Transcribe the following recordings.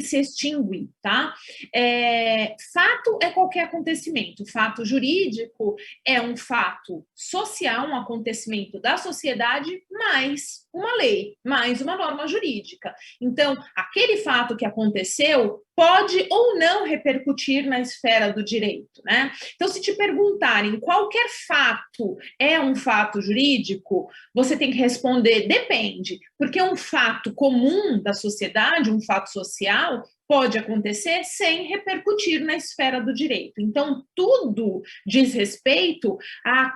se extinguir, tá? Fato é qualquer acontecimento. Fato jurídico é um fato social, um acontecimento da sociedade, mais uma lei, mais uma norma jurídica. Então, aquele fato que aconteceu pode ou não repercutir na esfera do direito, né? Então, se te perguntarem qualquer fato é um fato jurídico, você tem que responder depende, porque um fato comum da sociedade, um fato social, pode acontecer sem repercutir na esfera do direito. Então, tudo diz respeito à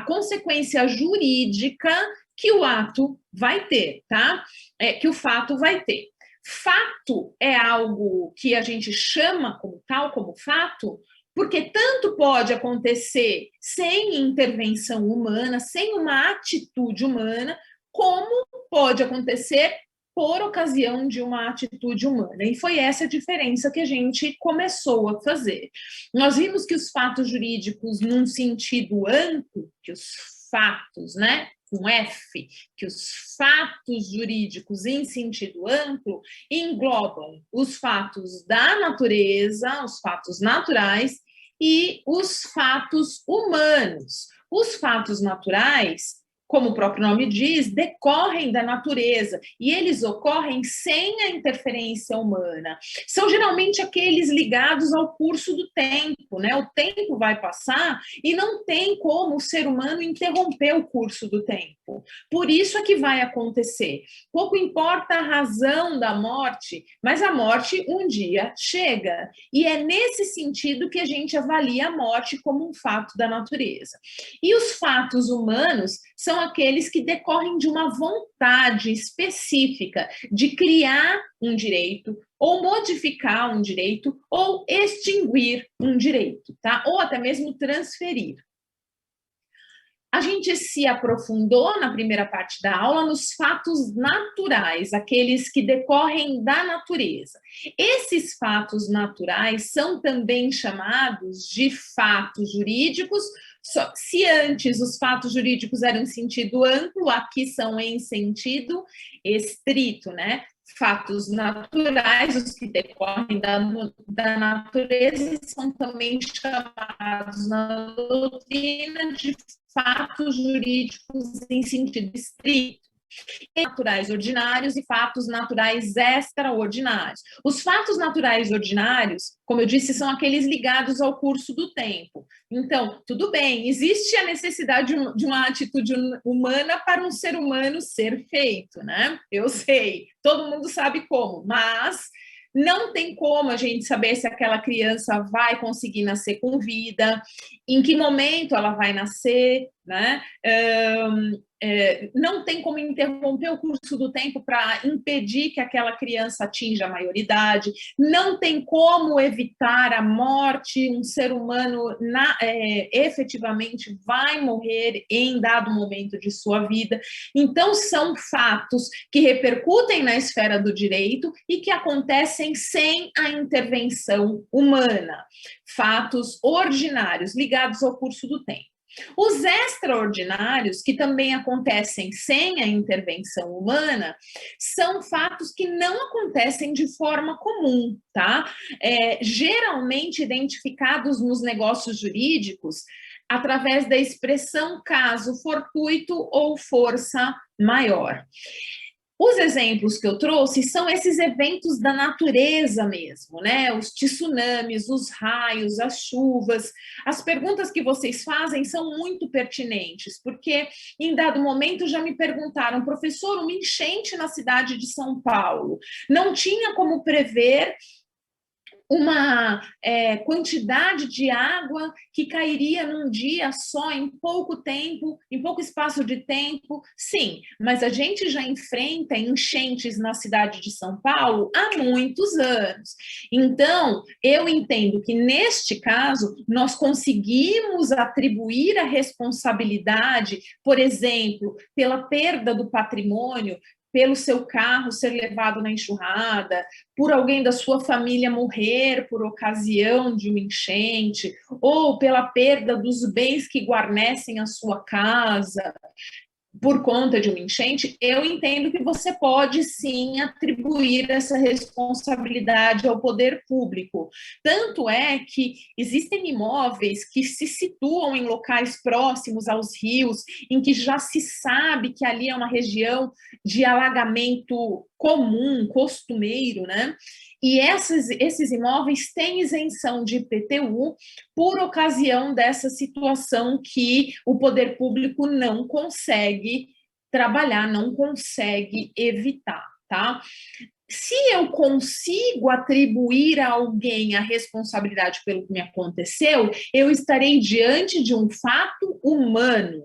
consequência jurídica que o ato vai ter, tá? Que o fato vai ter. Fato é algo que a gente chama como tal, como fato, porque tanto pode acontecer sem intervenção humana, sem uma atitude humana, como pode acontecer por ocasião de uma atitude humana. E foi essa a diferença que a gente começou a fazer. Nós vimos que os fatos jurídicos, num sentido amplo, que os fatos, né, com F, que os fatos jurídicos em sentido amplo englobam os fatos da natureza, os fatos naturais e os fatos humanos. Os fatos naturais, como o próprio nome diz, decorrem da natureza e eles ocorrem sem a interferência humana. São geralmente aqueles ligados ao curso do tempo, né? O tempo vai passar e não tem como o ser humano interromper o curso do tempo. Por isso é que vai acontecer. Pouco importa a razão da morte, mas a morte um dia chega. E é nesse sentido que a gente avalia a morte como um fato da natureza. E os fatos humanos são aqueles que decorrem de uma vontade específica de criar um direito, ou modificar um direito, ou extinguir um direito, tá? Ou até mesmo transferir. A gente se aprofundou na primeira parte da aula nos fatos naturais, aqueles que decorrem da natureza. Esses fatos naturais são também chamados de fatos jurídicos. Se antes os fatos jurídicos eram em sentido amplo, aqui são em sentido estrito, né? Fatos naturais, os que decorrem da natureza, são também chamados na doutrina de fatos jurídicos em sentido estrito. Naturais ordinários e fatos naturais extraordinários. Os fatos naturais ordinários, como eu disse, são aqueles ligados ao curso do tempo. Então, tudo bem, existe a necessidade de uma atitude humana para um ser humano ser feito, né? Eu sei, todo mundo sabe como, mas não tem como a gente saber se aquela criança vai conseguir nascer com vida, em que momento ela vai nascer, né? Não tem como interromper o curso do tempo para impedir que aquela criança atinja a maioridade, não tem como evitar a morte, um ser humano efetivamente vai morrer em dado momento de sua vida. Então, são fatos que repercutem na esfera do direito e que acontecem sem a intervenção humana. Fatos ordinários ligados ao curso do tempo. Os extraordinários, que também acontecem sem a intervenção humana, são fatos que não acontecem de forma comum, tá? Geralmente identificados nos negócios jurídicos através da expressão caso fortuito ou força maior. Os exemplos que eu trouxe são esses eventos da natureza mesmo, né? Os tsunamis, os raios, as chuvas. As perguntas que vocês fazem são muito pertinentes, porque em dado momento já me perguntaram, professor, uma enchente na cidade de São Paulo, não tinha como prever uma quantidade de água que cairia num dia só, em pouco tempo, em pouco espaço de tempo? Sim, mas a gente já enfrenta enchentes na cidade de São Paulo há muitos anos. Então, eu entendo que, neste caso, nós conseguimos atribuir a responsabilidade, por exemplo, pela perda do patrimônio, pelo seu carro ser levado na enxurrada, por alguém da sua família morrer por ocasião de uma enchente, ou pela perda dos bens que guarnecem a sua casa. por conta de uma enchente, eu entendo que você pode sim atribuir essa responsabilidade ao poder público. Tanto é que existem imóveis que se situam em locais próximos aos rios, em que já se sabe que ali é uma região de alagamento comum, costumeiro, né? E esses imóveis têm isenção de IPTU por ocasião dessa situação que o poder público não consegue trabalhar, não consegue evitar, tá? Se eu consigo atribuir a alguém a responsabilidade pelo que me aconteceu, eu estarei diante de um fato humano,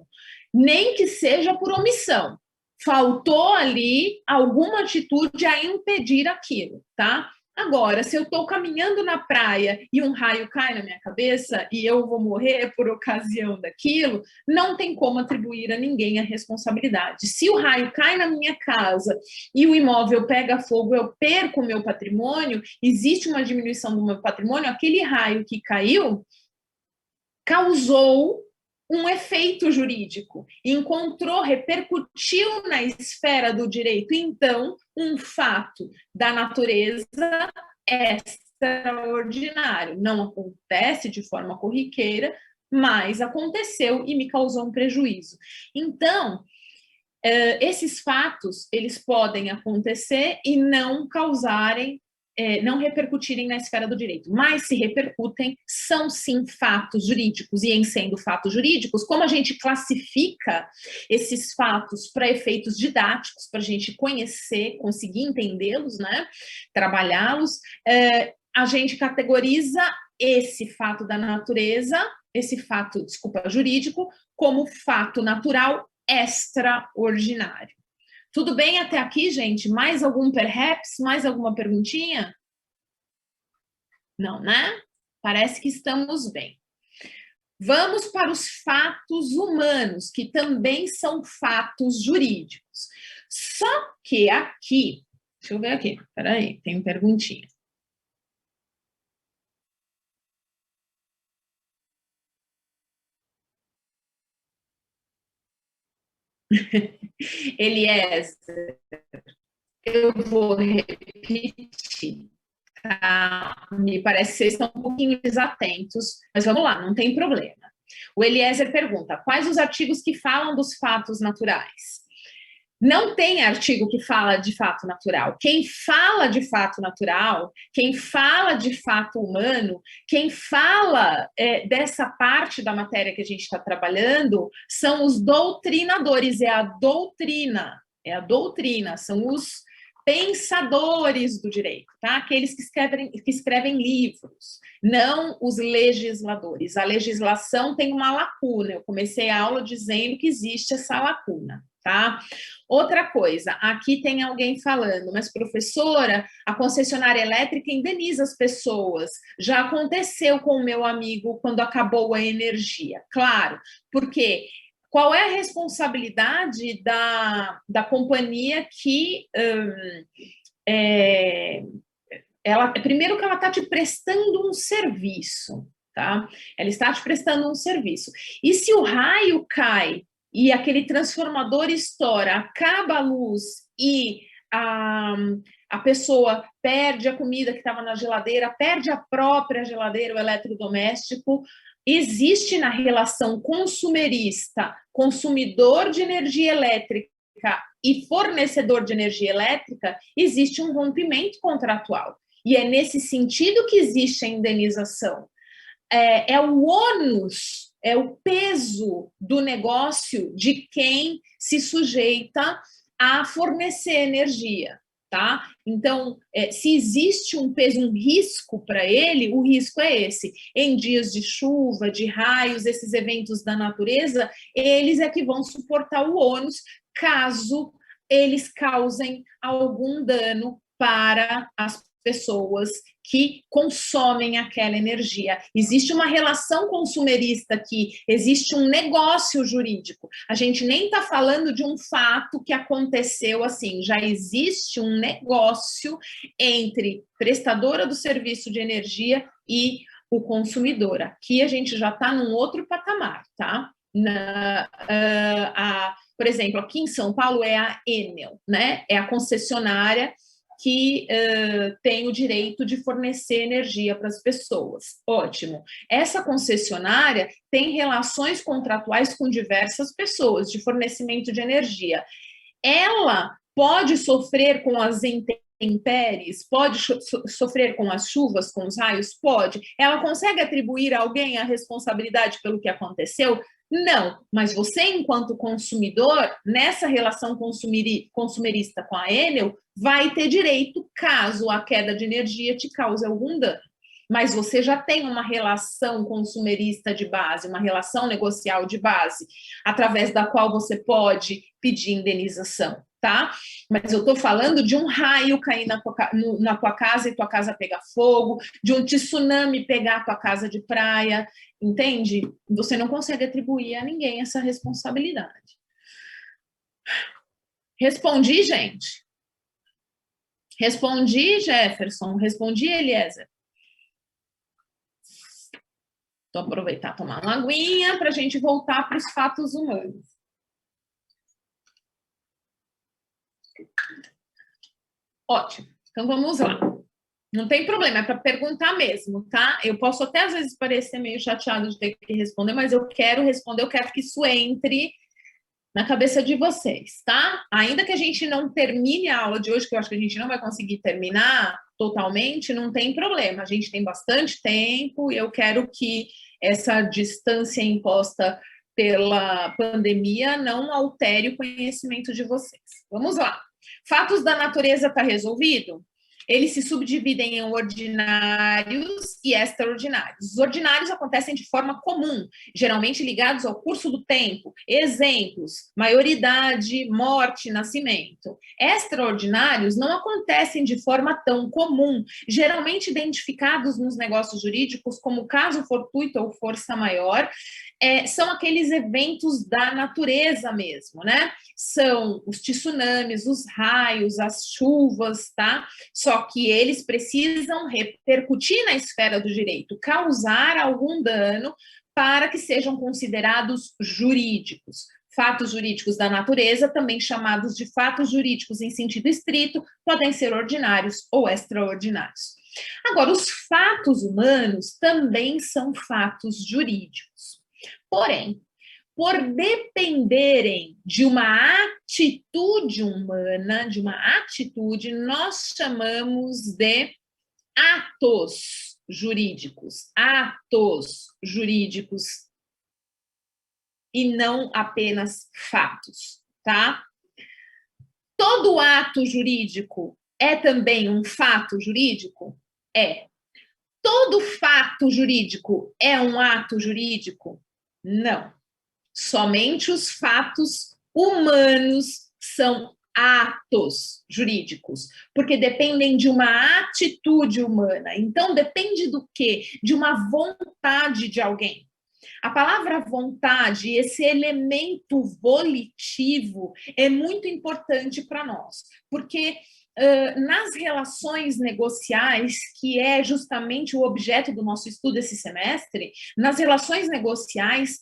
nem que seja por omissão. Faltou ali alguma atitude a impedir aquilo, tá? Agora, se eu estou caminhando na praia e um raio cai na minha cabeça e eu vou morrer por ocasião daquilo, não tem como atribuir a ninguém a responsabilidade. Se o raio cai na minha casa e o imóvel pega fogo, eu perco o meu patrimônio, existe uma diminuição do meu patrimônio, aquele raio que caiu causou um efeito jurídico, encontrou, repercutiu na esfera do direito, então, um fato da natureza extraordinário. Não acontece de forma corriqueira, mas aconteceu e me causou um prejuízo. Então, esses fatos, eles podem acontecer e não causarem, não repercutirem na esfera do direito, mas se repercutem, são sim fatos jurídicos, e em sendo fatos jurídicos, como a gente classifica esses fatos para efeitos didáticos, para a gente conhecer, conseguir entendê-los, né, trabalhá-los, a gente categoriza esse fato da natureza, esse fato, desculpa, jurídico, como fato natural extraordinário. Tudo bem até aqui, gente? Mais algum perhaps? Mais alguma perguntinha? Não, né? Parece que estamos bem. Vamos para os fatos humanos, que também são fatos jurídicos. Só que aqui, deixa eu ver aqui, peraí, tem perguntinha. Eliezer, eu vou repetir, tá? Me parece que vocês estão um pouquinho desatentos, mas vamos lá, não tem problema. O Eliezer pergunta, quais os artigos que falam dos fatos naturais? Não tem artigo que fala de fato natural. Quem fala de fato natural, quem fala de fato humano, quem fala dessa parte da matéria que a gente está trabalhando, são os doutrinadores, é a doutrina, são os pensadores do direito, tá? Aqueles que escrevem livros, não os legisladores. A legislação tem uma lacuna, eu comecei a aula dizendo que existe essa lacuna, tá? Outra coisa, aqui tem alguém falando, mas professora, a concessionária elétrica indeniza as pessoas. Já aconteceu com o meu amigo quando acabou a energia. Claro, porque qual é a responsabilidade da companhia que primeiro que ela está te prestando um serviço, tá? Ela está te prestando um serviço. E se o raio cai e aquele transformador estoura, acaba a luz e a pessoa perde a comida que estava na geladeira, perde a própria geladeira, o eletrodoméstico, existe na relação consumerista, consumidor de energia elétrica e fornecedor de energia elétrica, existe um rompimento contratual. E é nesse sentido que existe a indenização. É o ônus, é o peso do negócio de quem se sujeita a fornecer energia, tá? Então, se existe um peso, um risco para ele, o risco é esse. Em dias de chuva, de raios, esses eventos da natureza, eles é que vão suportar o ônus caso eles causem algum dano para as pessoas que consomem aquela energia. Existe uma relação consumerista aqui, existe um negócio jurídico. A gente nem está falando de um fato que aconteceu assim, já existe um negócio entre prestadora do serviço de energia e o consumidor. Aqui a gente já está num outro patamar, tá? Por exemplo, aqui em São Paulo é a Enel, né? É a concessionária que tem o direito de fornecer energia para as pessoas. Ótimo. Essa concessionária tem relações contratuais com diversas pessoas de fornecimento de energia. Ela pode sofrer com as intempéries, pode sofrer com as chuvas, com os raios? Pode. Ela consegue atribuir a alguém a responsabilidade pelo que aconteceu? Não, mas você, enquanto consumidor, nessa relação consumerista com a Enel, vai ter direito caso a queda de energia te cause algum dano. Mas você já tem uma relação consumerista de base, uma relação negocial de base, através da qual você pode pedir indenização, tá? Mas eu estou falando de um raio cair na tua casa e tua casa pegar fogo, de um tsunami pegar a tua casa de praia, entende? Você não consegue atribuir a ninguém essa responsabilidade. Respondi, gente? Respondi, Jefferson? Respondi, Eliezer? Então, aproveitar, tomar uma aguinha para a gente voltar para os fatos humanos. Ótimo. Então, vamos lá. Não tem problema, é para perguntar mesmo, tá? Eu posso até, às vezes, parecer meio chateado de ter que responder, mas eu quero responder, eu quero que isso entre na cabeça de vocês, tá? Ainda que a gente não termine a aula de hoje, que eu acho que a gente não vai conseguir terminar totalmente, não tem problema. A gente tem bastante tempo e eu quero que essa distância imposta pela pandemia não altere o conhecimento de vocês. Vamos lá. Fatos da natureza está resolvido? Eles se subdividem em ordinários e extraordinários. Os ordinários acontecem de forma comum, geralmente ligados ao curso do tempo. Exemplos: maioridade, morte, nascimento. Extraordinários não acontecem de forma tão comum, geralmente identificados nos negócios jurídicos como caso fortuito ou força maior. São aqueles eventos da natureza mesmo, né? São os tsunamis, os raios, as chuvas, tá? Só que eles precisam repercutir na esfera do direito, causar algum dano para que sejam considerados jurídicos. Fatos jurídicos da natureza, também chamados de fatos jurídicos em sentido estrito, podem ser ordinários ou extraordinários. Agora, os fatos humanos também são fatos jurídicos. Porém, por dependerem de uma atitude humana, de uma atitude, nós chamamos de atos jurídicos. Atos jurídicos e não apenas fatos, tá? Todo ato jurídico é também um fato jurídico? É. Todo fato jurídico é um ato jurídico? Não. Somente os fatos humanos são atos jurídicos, porque dependem de uma atitude humana. Então, depende do quê? De uma vontade de alguém. A palavra vontade, esse elemento volitivo, é muito importante para nós, porque nas relações negociais, que é justamente o objeto do nosso estudo esse semestre, nas relações negociais,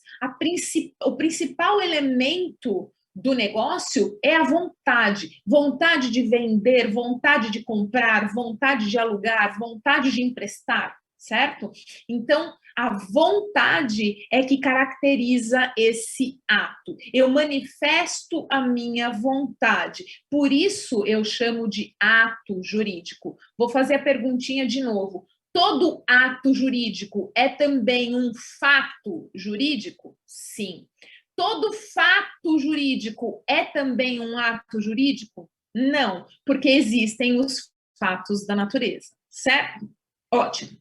o principal elemento do negócio é a vontade. Vontade de vender, vontade de comprar, vontade de alugar, vontade de emprestar, certo? Então, a vontade é que caracteriza esse ato. Eu manifesto a minha vontade. Por isso eu chamo de ato jurídico. Vou fazer a perguntinha de novo. Todo ato jurídico é também um fato jurídico? Sim. Todo fato jurídico é também um ato jurídico? Não, porque existem os fatos da natureza, certo? Ótimo.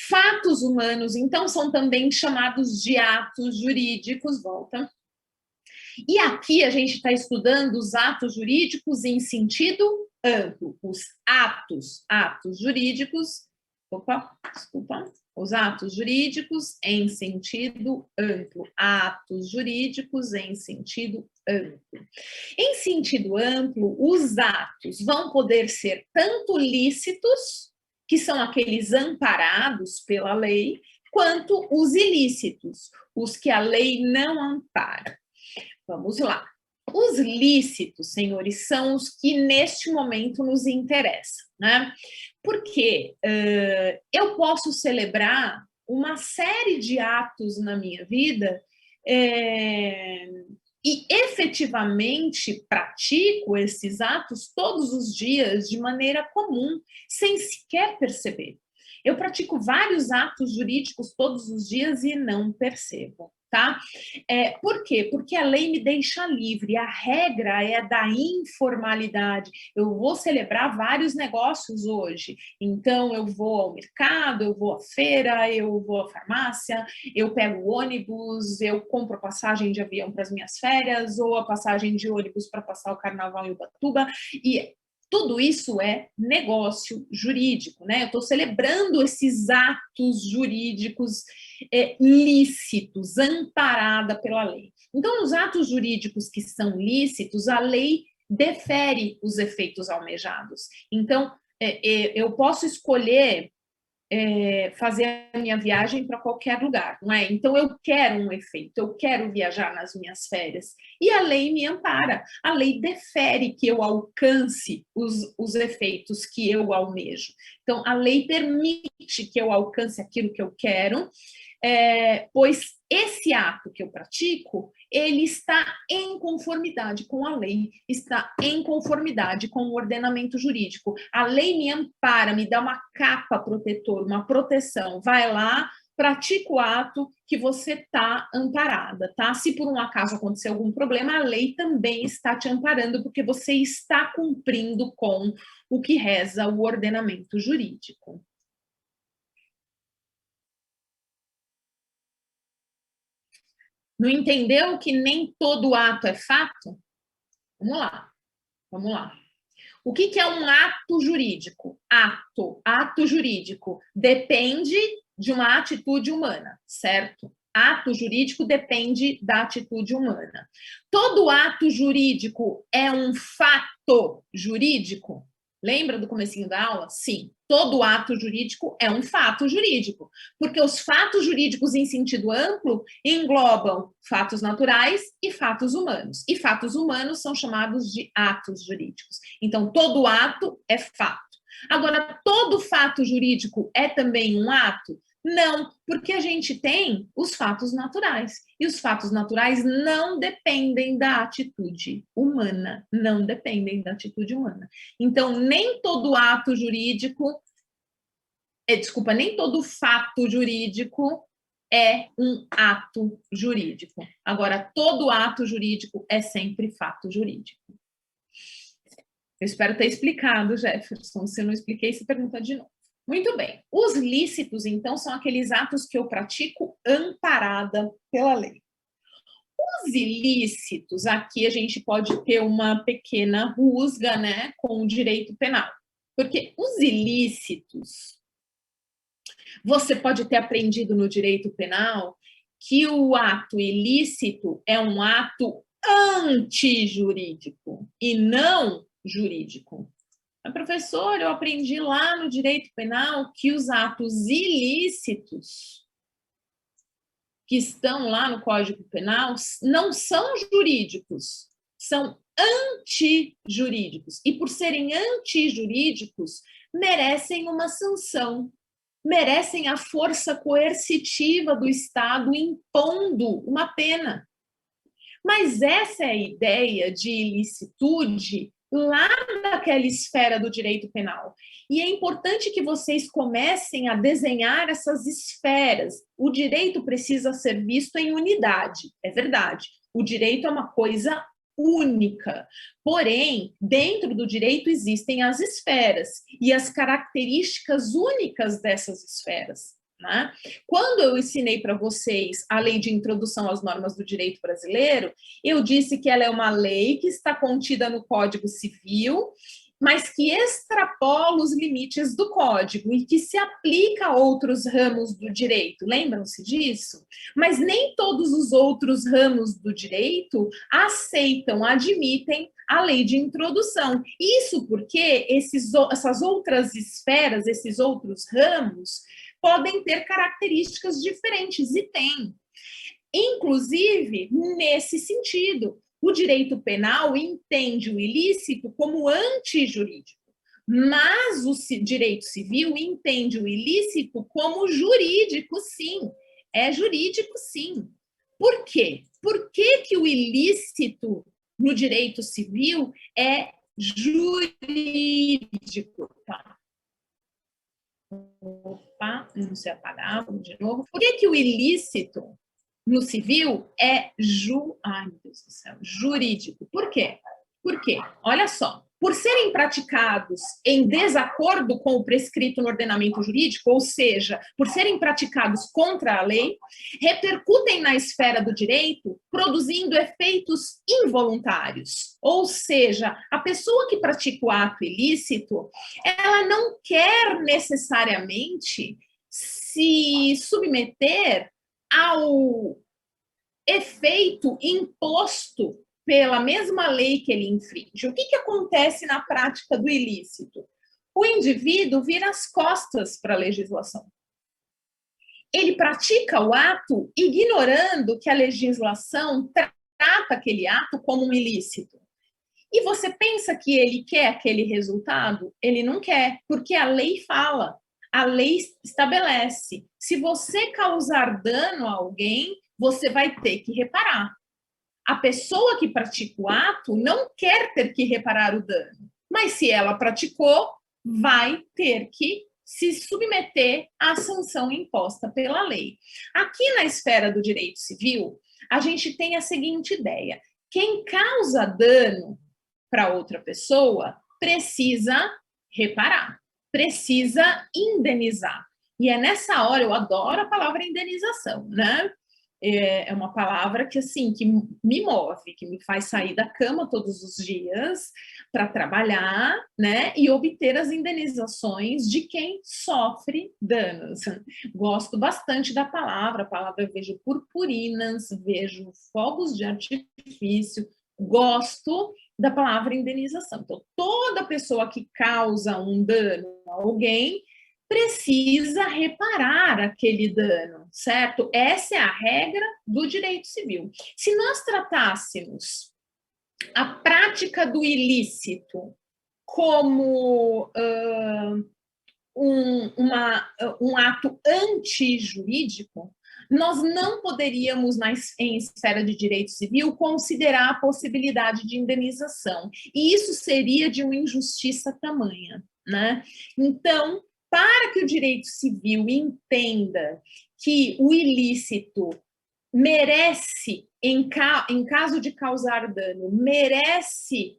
Fatos humanos, então, são também chamados de atos jurídicos, volta. E aqui a gente está estudando os atos jurídicos em sentido amplo. Os atos jurídicos, os atos jurídicos em sentido amplo. Atos jurídicos em sentido amplo. Em sentido amplo, os atos vão poder ser tanto lícitos, que são aqueles amparados pela lei, quanto os ilícitos, os que a lei não ampara. Vamos lá. Os lícitos, senhores, são os que neste momento nos interessam, né? Porque eu posso celebrar uma série de atos na minha vida e efetivamente pratico esses atos todos os dias de maneira comum, sem sequer perceber. Eu pratico vários atos jurídicos todos os dias e não percebo, tá? Por quê? Porque a lei me deixa livre, a regra é da informalidade. Eu vou celebrar vários negócios hoje, então eu vou ao mercado, eu vou à feira, eu vou à farmácia, eu pego o ônibus, eu compro passagem de avião para as minhas férias, ou a passagem de ônibus para passar o carnaval em Ubatuba, e tudo isso é negócio jurídico, né? Eu estou celebrando esses atos jurídicos lícitos, amparada pela lei. Então, nos atos jurídicos que são lícitos, a lei defere os efeitos almejados. Então, eu posso escolher fazer a minha viagem para qualquer lugar, não é? Então, eu quero um efeito, eu quero viajar nas minhas férias. E a lei me ampara, a lei defere que eu alcance os efeitos que eu almejo. Então, a lei permite que eu alcance aquilo que eu quero, pois esse ato que eu pratico, ele está em conformidade com a lei, está em conformidade com o ordenamento jurídico. A lei me ampara, me dá uma capa protetora, uma proteção. Vai lá, pratica o ato que você está amparada, tá? Se por um acaso acontecer algum problema, a lei também está te amparando, porque você está cumprindo com o que reza o ordenamento jurídico. Não entendeu que nem todo ato é fato? Vamos lá, vamos lá. O que é um ato jurídico? Ato jurídico depende de uma atitude humana, certo? Ato jurídico depende da atitude humana. Todo ato jurídico é um fato jurídico? Lembra do comecinho da aula? Sim, todo ato jurídico é um fato jurídico, porque os fatos jurídicos em sentido amplo englobam fatos naturais e fatos humanos. E fatos humanos são chamados de atos jurídicos. Então, todo ato é fato. Agora, todo fato jurídico é também um ato? Não, porque a gente tem os fatos naturais. E os fatos naturais não dependem da atitude humana. Não dependem da atitude humana. Então, nem todo ato jurídico, nem todo fato jurídico é um ato jurídico. Agora, todo ato jurídico é sempre fato jurídico. Eu espero ter explicado, Jefferson. Se eu não expliquei, se pergunta de novo. Muito bem. Os lícitos, então, são aqueles atos que eu pratico amparada pela lei. Os ilícitos, aqui a gente pode ter uma pequena rusga, né, com o direito penal. Porque os ilícitos, você pode ter aprendido no direito penal que o ato ilícito é um ato antijurídico e não jurídico. Mas, professor, eu aprendi lá no direito penal que os atos ilícitos que estão lá no Código Penal não são jurídicos, são antijurídicos. E por serem antijurídicos, merecem uma sanção, merecem a força coercitiva do Estado impondo uma pena. Mas essa é a ideia de ilicitude lá naquela esfera do direito penal. E é importante que vocês comecem a desenhar essas esferas. O direito precisa ser visto em unidade, é verdade. O direito é uma coisa única. Porém, dentro do direito existem as esferas e as características únicas dessas esferas. Né? Quando eu ensinei para vocês a lei de introdução às normas do direito brasileiro, eu disse que ela é uma lei que está contida no Código Civil, mas que extrapola os limites do Código e que se aplica a outros ramos do direito. Lembram-se disso? Mas nem todos os outros ramos do direito aceitam, admitem a lei de introdução. Isso porque essas outras esferas, esses outros ramos, podem ter características diferentes, e tem. Inclusive, nesse sentido, O direito penal entende o ilícito como antijurídico, mas o direito civil entende o ilícito como jurídico, sim. É jurídico, sim. Por quê? Por que que o ilícito no direito civil é jurídico? Tá. Opa, não se apagar, vamos de novo. Por que que o ilícito no civil é ai, meu Deus do céu, jurídico? Por quê? Por quê? Olha só, por serem praticados em desacordo com o prescrito no ordenamento jurídico, ou seja, por serem praticados contra a lei, repercutem na esfera do direito, produzindo efeitos involuntários. Ou seja, a pessoa que pratica o ato ilícito, ela não quer necessariamente se submeter ao efeito imposto pela mesma lei que ele infringe. O que que acontece na prática do ilícito? O indivíduo vira as costas para a legislação. Ele pratica o ato ignorando que a legislação trata aquele ato como um ilícito. E você pensa que ele quer aquele resultado? Ele não quer, porque a lei fala, a lei estabelece. Se você causar dano a alguém, você vai ter que reparar. A pessoa que pratica o ato não quer ter que reparar o dano, mas se ela praticou, vai ter que se submeter à sanção imposta pela lei. Aqui na esfera do direito civil, a gente tem a seguinte ideia: quem causa dano para outra pessoa precisa reparar, precisa indenizar. E é nessa hora, eu adoro a palavra indenização, né? É uma palavra que, assim, que me move, que me faz sair da cama todos os dias para trabalhar, né, e obter as indenizações de quem sofre danos. Gosto bastante da palavra, a palavra eu vejo purpurinas, vejo fogos de artifício, gosto da palavra indenização. Então, toda pessoa que causa um dano a alguém precisa reparar aquele dano, certo? Essa é a regra do direito civil. Se nós tratássemos a prática do ilícito como um ato antijurídico, nós não poderíamos, em esfera de direito civil, considerar a possibilidade de indenização. E isso seria de uma injustiça tamanha, né? Então, para que o direito civil entenda que o ilícito merece, em caso de causar dano, merece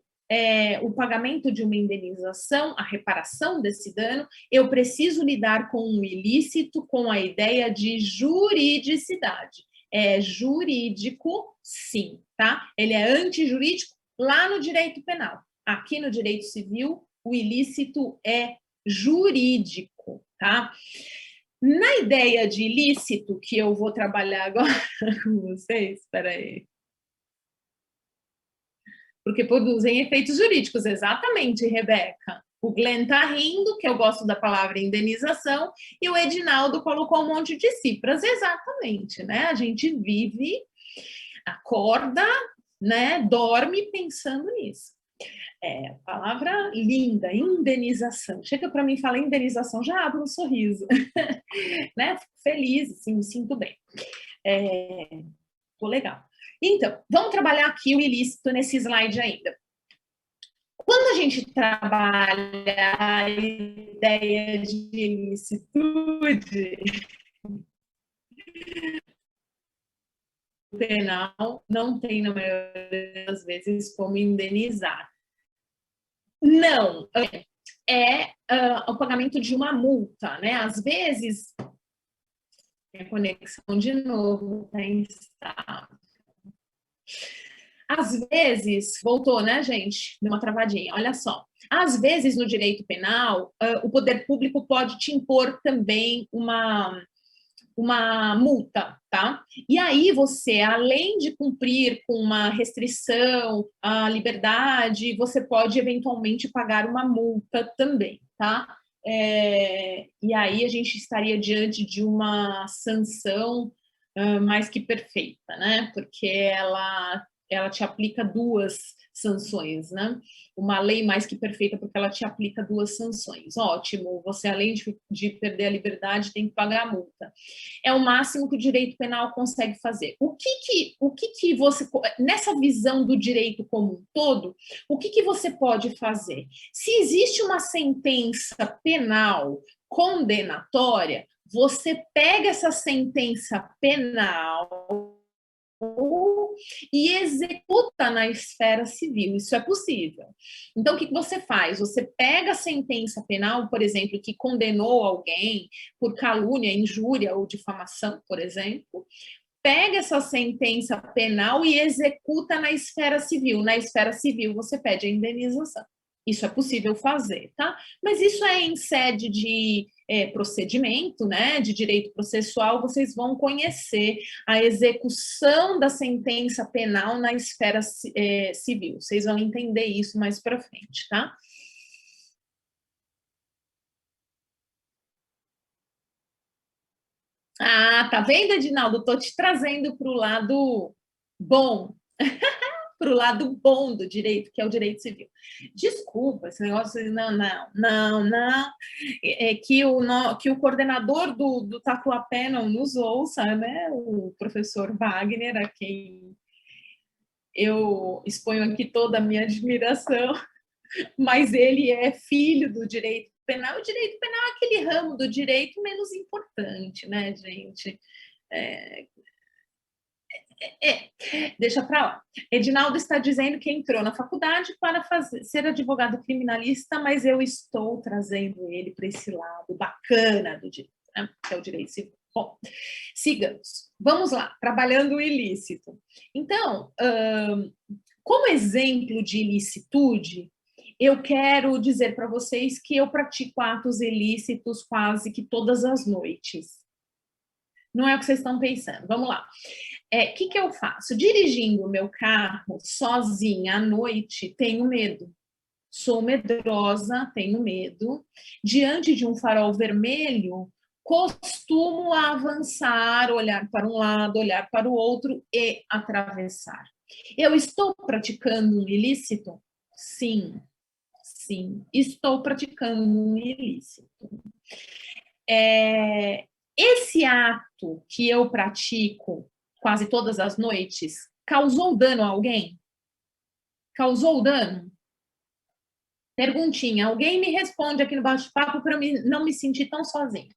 o pagamento de uma indenização, a reparação desse dano, eu preciso lidar com um ilícito com a ideia de juridicidade. É jurídico, sim, tá? Ele é antijurídico lá no direito penal. Aqui no direito civil, o ilícito é jurídico, tá? Na ideia de ilícito, que eu vou trabalhar agora com vocês, espera aí. Porque produzem efeitos jurídicos, exatamente, Rebeca. O Glenn tá rindo, que eu gosto da palavra indenização, e o Edinaldo colocou um monte de cifras, exatamente, né? A gente vive, acorda, né? Dorme pensando nisso. Palavra linda, indenização. Chega para mim e fala indenização, já abro um sorriso, né? Fico feliz, assim, me sinto bem. Tô legal. Então, vamos trabalhar aqui o ilícito nesse slide ainda. Quando a gente trabalha a ideia de ilicitude, o penal não tem, na maioria das vezes, como indenizar. Não, o pagamento de uma multa, né? Às vezes, a conexão de novo está instável. Às vezes, voltou, né, gente? Deu uma travadinha, olha só. Às vezes, no direito penal, o poder público pode te impor também uma multa, tá? E aí você, além de cumprir com uma restrição à liberdade, você pode eventualmente pagar uma multa também, tá? E aí a gente estaria diante de uma sanção mais que perfeita, né? Porque ela ela te aplica duas sanções, né? Uma lei mais que perfeita, porque ela te aplica duas sanções. Ótimo, você, além de perder a liberdade, tem que pagar a multa. É o máximo que o direito penal consegue fazer. O que você, nessa visão do direito como um todo, o que você pode fazer? Se existe uma sentença penal condenatória, você pega essa sentença penal e executa na esfera civil. Isso é possível. Então, o que você faz? Você pega a sentença penal, por exemplo, que condenou alguém por calúnia, injúria ou difamação, por exemplo, pega essa sentença penal e executa na esfera civil. Na esfera civil, você pede a indenização. Isso é possível fazer, tá? Mas isso é em sede de procedimento, né, de direito processual, vocês vão conhecer a execução da sentença penal na esfera civil. Vocês vão entender isso mais para frente, tá? Ah, tá vendo, Edinaldo? Tô te trazendo para o lado bom, para o lado bom do direito, que é o direito civil. Desculpa, esse negócio, não. Que o coordenador do Tatuapé não nos ouça, né? O professor Wagner, a quem eu exponho aqui toda a minha admiração, mas ele é filho do direito penal. O direito penal é aquele ramo do direito menos importante, né, gente? É, deixa para lá. Edinaldo está dizendo que entrou na faculdade para ser advogado criminalista, mas eu estou trazendo ele para esse lado bacana do direito, né? Que é o direito civil. Bom, sigamos. Vamos lá, trabalhando o ilícito. Então, como exemplo de ilicitude, eu quero dizer para vocês que eu pratico atos ilícitos quase que todas as noites. Não é o que vocês estão pensando. Vamos lá. O que eu faço? Dirigindo o meu carro sozinha à noite, tenho medo. Sou medrosa, tenho medo. Diante de um farol vermelho, costumo avançar, olhar para um lado, olhar para o outro e atravessar. Eu estou praticando um ilícito? Sim, sim, estou praticando um ilícito. Esse ato que eu pratico quase todas as noites causou dano a alguém? Causou dano? Perguntinha, alguém me responde aqui no bate-papo para eu não me sentir tão sozinha.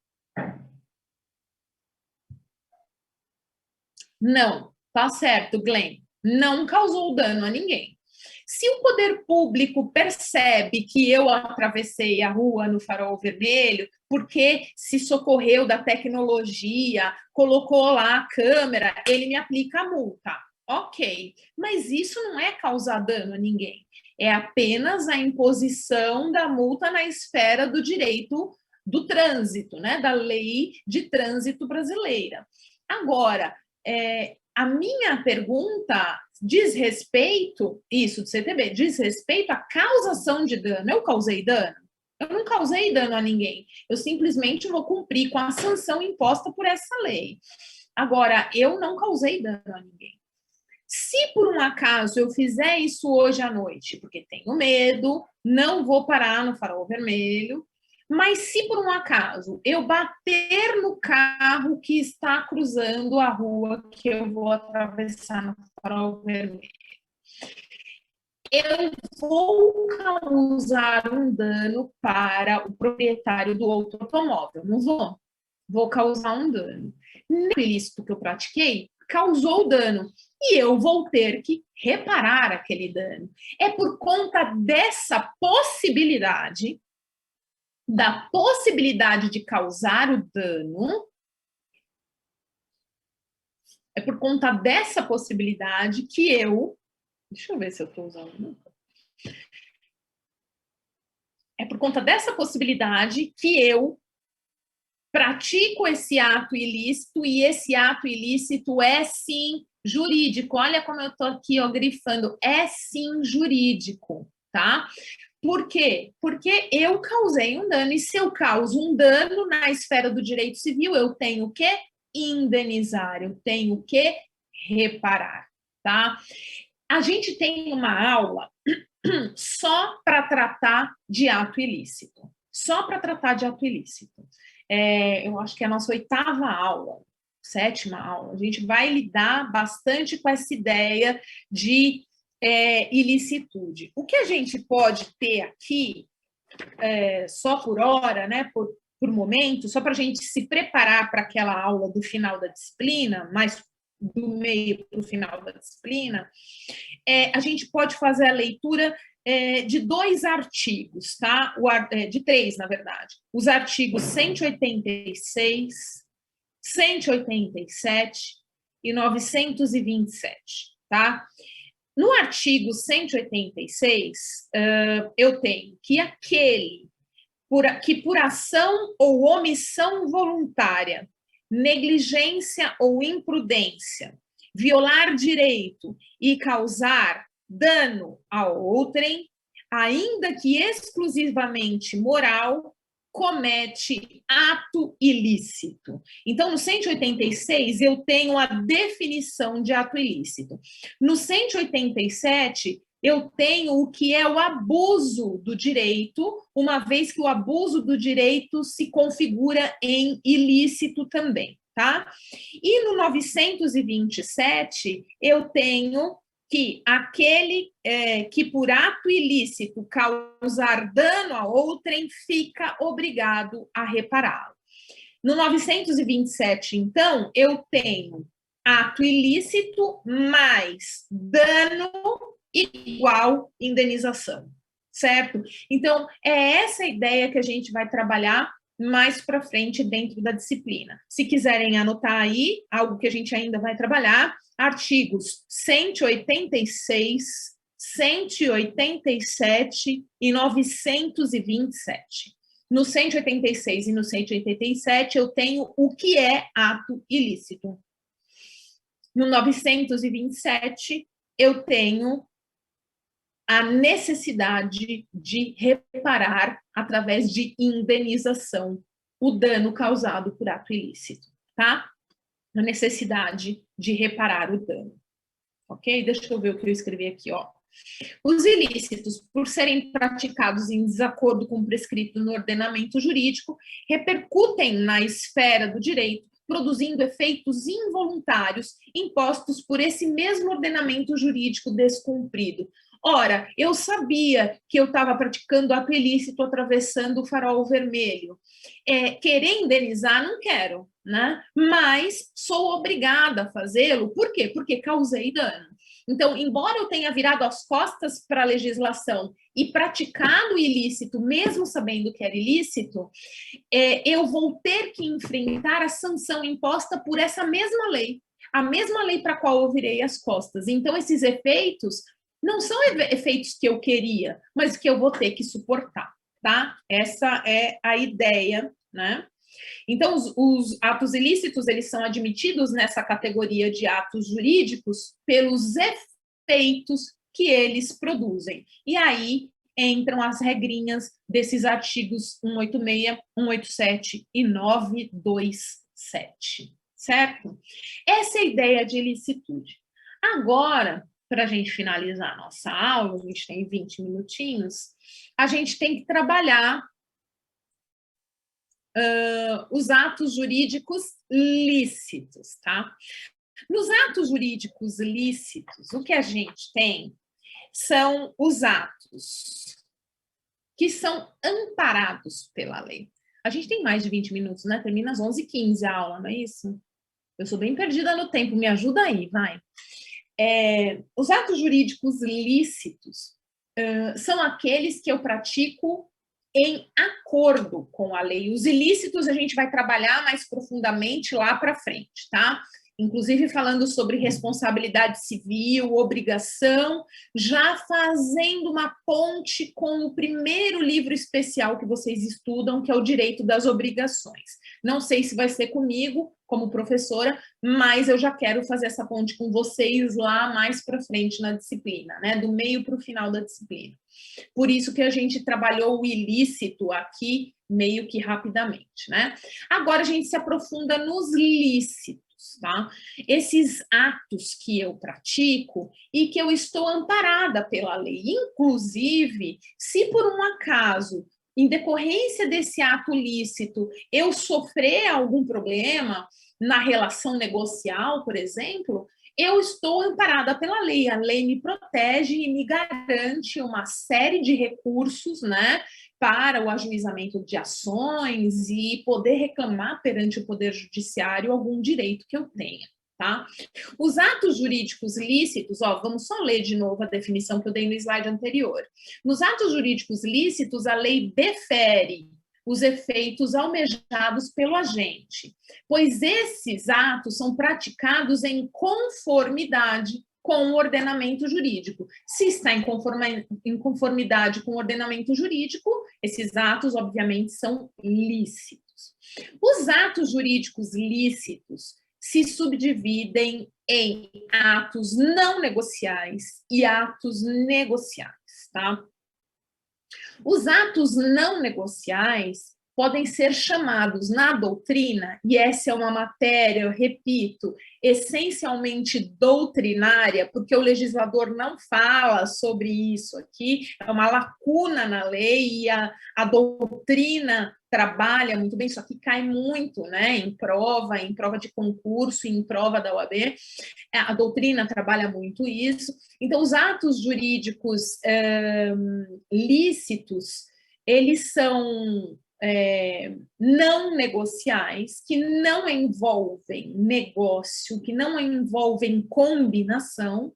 Não, tá certo, Glenn. Não causou dano a ninguém. Se o poder público percebe que eu atravessei a rua no farol vermelho, porque se socorreu da tecnologia, colocou lá a câmera, ele me aplica a multa. Ok, mas isso não é causar dano a ninguém. É apenas a imposição da multa na esfera do direito do trânsito, né? Da lei de trânsito brasileira. Agora, a minha pergunta diz respeito, isso do CTB, diz respeito à causação de dano. Eu causei dano? Eu não causei dano a ninguém. Eu simplesmente vou cumprir com a sanção imposta por essa lei. Agora, eu não causei dano a ninguém. Se por um acaso eu fizer isso hoje à noite, porque tenho medo, não vou parar no farol vermelho, mas se por um acaso eu bater no carro que está cruzando a rua que eu vou atravessar no farol vermelho, eu vou causar um dano para o proprietário do outro automóvel, não vou? Vou causar um dano. No ilícito que eu pratiquei, causou dano. E eu vou ter que reparar aquele dano. É por conta dessa possibilidade, da possibilidade de causar o dano, é por conta dessa possibilidade que eu... Deixa eu ver se eu estou usando... É por conta dessa possibilidade que eu pratico esse ato ilícito, e esse ato ilícito é sim jurídico. Olha como eu estou aqui, ó, grifando, é sim jurídico, tá? Por quê? Porque eu causei um dano, e se eu causo um dano na esfera do direito civil, eu tenho que indenizar, eu tenho que reparar, tá? A gente tem uma aula só para tratar de ato ilícito. Só para tratar de ato ilícito. Eu acho que é a nossa 8ª aula, 7ª aula. A gente vai lidar bastante com essa ideia de ilicitude. O que a gente pode ter aqui, só por hora, né, por momento, só para a gente se preparar para aquela aula do final da disciplina, mais do meio para o final da disciplina, a gente pode fazer a leitura de 2 artigos, tá? De 3, na verdade. Os artigos 186, 187 e 927, tá? No artigo 186, eu tenho que aquele que por ação ou omissão voluntária, negligência ou imprudência, violar direito e causar dano a outrem, ainda que exclusivamente moral, comete ato ilícito. Então, no 186, eu tenho a definição de ato ilícito. No 187, eu tenho o que é o abuso do direito, uma vez que o abuso do direito se configura em ilícito também, tá? E no 927, eu tenho que aquele que por ato ilícito causar dano a outrem fica obrigado a repará-lo. No 927, então, eu tenho ato ilícito mais dano igual indenização, certo? Então, é essa ideia que a gente vai trabalhar mais para frente dentro da disciplina. Se quiserem anotar aí, algo que a gente ainda vai trabalhar, artigos 186, 187 e 927. No 186 e no 187, eu tenho o que é ato ilícito. No 927, eu tenho a necessidade de reparar, através de indenização, o dano causado por ato ilícito, tá? A necessidade de reparar o dano, ok? Deixa eu ver o que eu escrevi aqui, ó. Os ilícitos, por serem praticados em desacordo com o prescrito no ordenamento jurídico, repercutem na esfera do direito, produzindo efeitos involuntários impostos por esse mesmo ordenamento jurídico descumprido. Ora, eu sabia que eu estava praticando ato ilícito atravessando o farol vermelho. Querer indenizar, não quero, né? Mas sou obrigada a fazê-lo. Por quê? Porque causei dano. Então, embora eu tenha virado as costas para a legislação e praticado o ilícito, mesmo sabendo que era ilícito, eu vou ter que enfrentar a sanção imposta por essa mesma lei, a mesma lei para a qual eu virei as costas. Então, esses efeitos não são efeitos que eu queria, mas que eu vou ter que suportar, tá? Essa é a ideia, né? Então, os atos ilícitos, eles são admitidos nessa categoria de atos jurídicos pelos efeitos que eles produzem. E aí entram as regrinhas desses artigos 186, 187 e 927, certo? Essa é a ideia de ilicitude. Agora, para a gente finalizar a nossa aula, a gente tem 20 minutinhos, a gente tem que trabalhar os atos jurídicos lícitos, tá? Nos atos jurídicos lícitos, o que a gente tem são os atos que são amparados pela lei. A gente tem mais de 20 minutos, né? Termina às 11h15 a aula, não é isso? Eu sou bem perdida no tempo, me ajuda aí, vai. Os atos jurídicos lícitos são aqueles que eu pratico em acordo com a lei. Os ilícitos a gente vai trabalhar mais profundamente lá para frente, tá? Inclusive falando sobre responsabilidade civil, obrigação, já fazendo uma ponte com o primeiro livro especial que vocês estudam, que é o Direito das Obrigações. Não sei se vai ser comigo, como professora, mas eu já quero fazer essa ponte com vocês lá mais para frente na disciplina, né? Do meio para o final da disciplina. Por isso que a gente trabalhou o ilícito aqui meio que rapidamente, né? Agora a gente se aprofunda nos lícitos. atos, tá? Esses atos que eu pratico e que eu estou amparada pela lei. Inclusive, se por um acaso, em decorrência desse ato lícito, eu sofrer algum problema na relação negocial, por exemplo, eu estou amparada pela lei. A lei me protege e me garante uma série de recursos, né, para o ajuizamento de ações e poder reclamar perante o Poder Judiciário algum direito que eu tenha, tá? Os atos jurídicos lícitos, ó, vamos só ler de novo a definição que eu dei no slide anterior. Nos atos jurídicos lícitos, a lei defere os efeitos almejados pelo agente, pois esses atos são praticados em conformidade com o ordenamento jurídico. Se está em conformidade com o ordenamento jurídico, esses atos, obviamente, são lícitos. Os atos jurídicos lícitos se subdividem em atos não negociais e atos negociais, tá? Os atos não negociais podem ser chamados na doutrina, e essa é uma matéria, eu repito, essencialmente doutrinária, porque o legislador não fala sobre isso aqui, é uma lacuna na lei, e a doutrina trabalha muito bem, só que cai muito, né, em prova de concurso, em prova da OAB, a doutrina trabalha muito isso. Então, os atos jurídicos lícitos, eles são não negociais, que não envolvem negócio, que não envolvem combinação,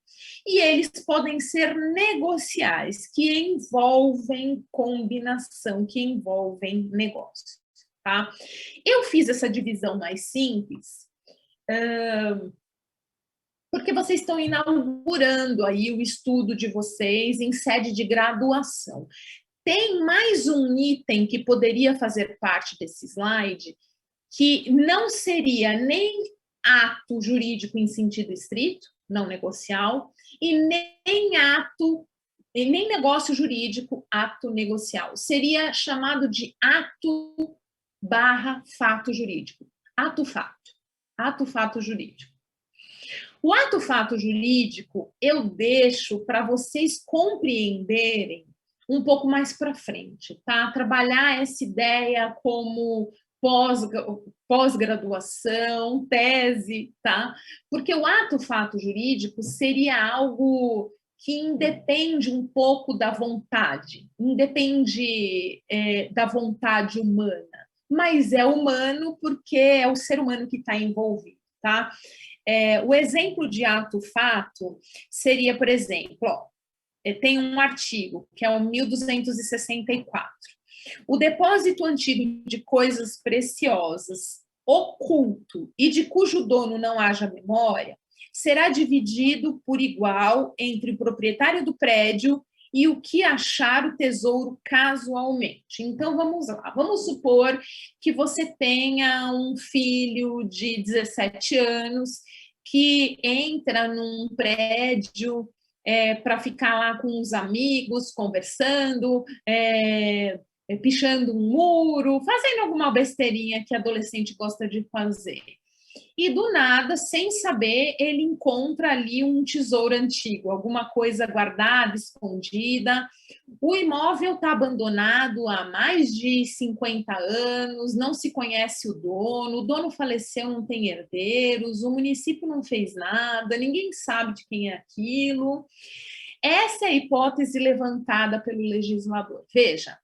e eles podem ser negociais, que envolvem combinação, que envolvem negócio, tá? Eu fiz essa divisão mais simples, porque vocês estão inaugurando aí o estudo de vocês em sede de graduação. Tem mais um item que poderia fazer parte desse slide, que não seria nem ato jurídico em sentido estrito, não negocial, e nem negócio jurídico, ato negocial. Seria chamado de ato/fato jurídico. Ato-fato jurídico. O ato-fato jurídico eu deixo para vocês compreenderem um pouco mais para frente, tá? Trabalhar essa ideia como pós-graduação, tese, tá? Porque o ato-fato jurídico seria algo que independe um pouco da vontade, independe da vontade humana, mas é humano porque é o ser humano que está envolvido, tá? O exemplo de ato-fato seria, por exemplo, ó, tem um artigo, que é o 1264. O depósito antigo de coisas preciosas, oculto e de cujo dono não haja memória, será dividido por igual entre o proprietário do prédio e o que achar o tesouro casualmente. Então, vamos lá. Vamos supor que você tenha um filho de 17 anos que entra num prédio para ficar lá com os amigos, conversando, pichando um muro, fazendo alguma besteirinha que adolescente gosta de fazer. E do nada, sem saber, ele encontra ali um tesouro antigo, alguma coisa guardada, escondida. O imóvel está abandonado há mais de 50 anos, não se conhece o dono faleceu, não tem herdeiros, o município não fez nada, ninguém sabe de quem é aquilo. Essa é a hipótese levantada pelo legislador. Veja,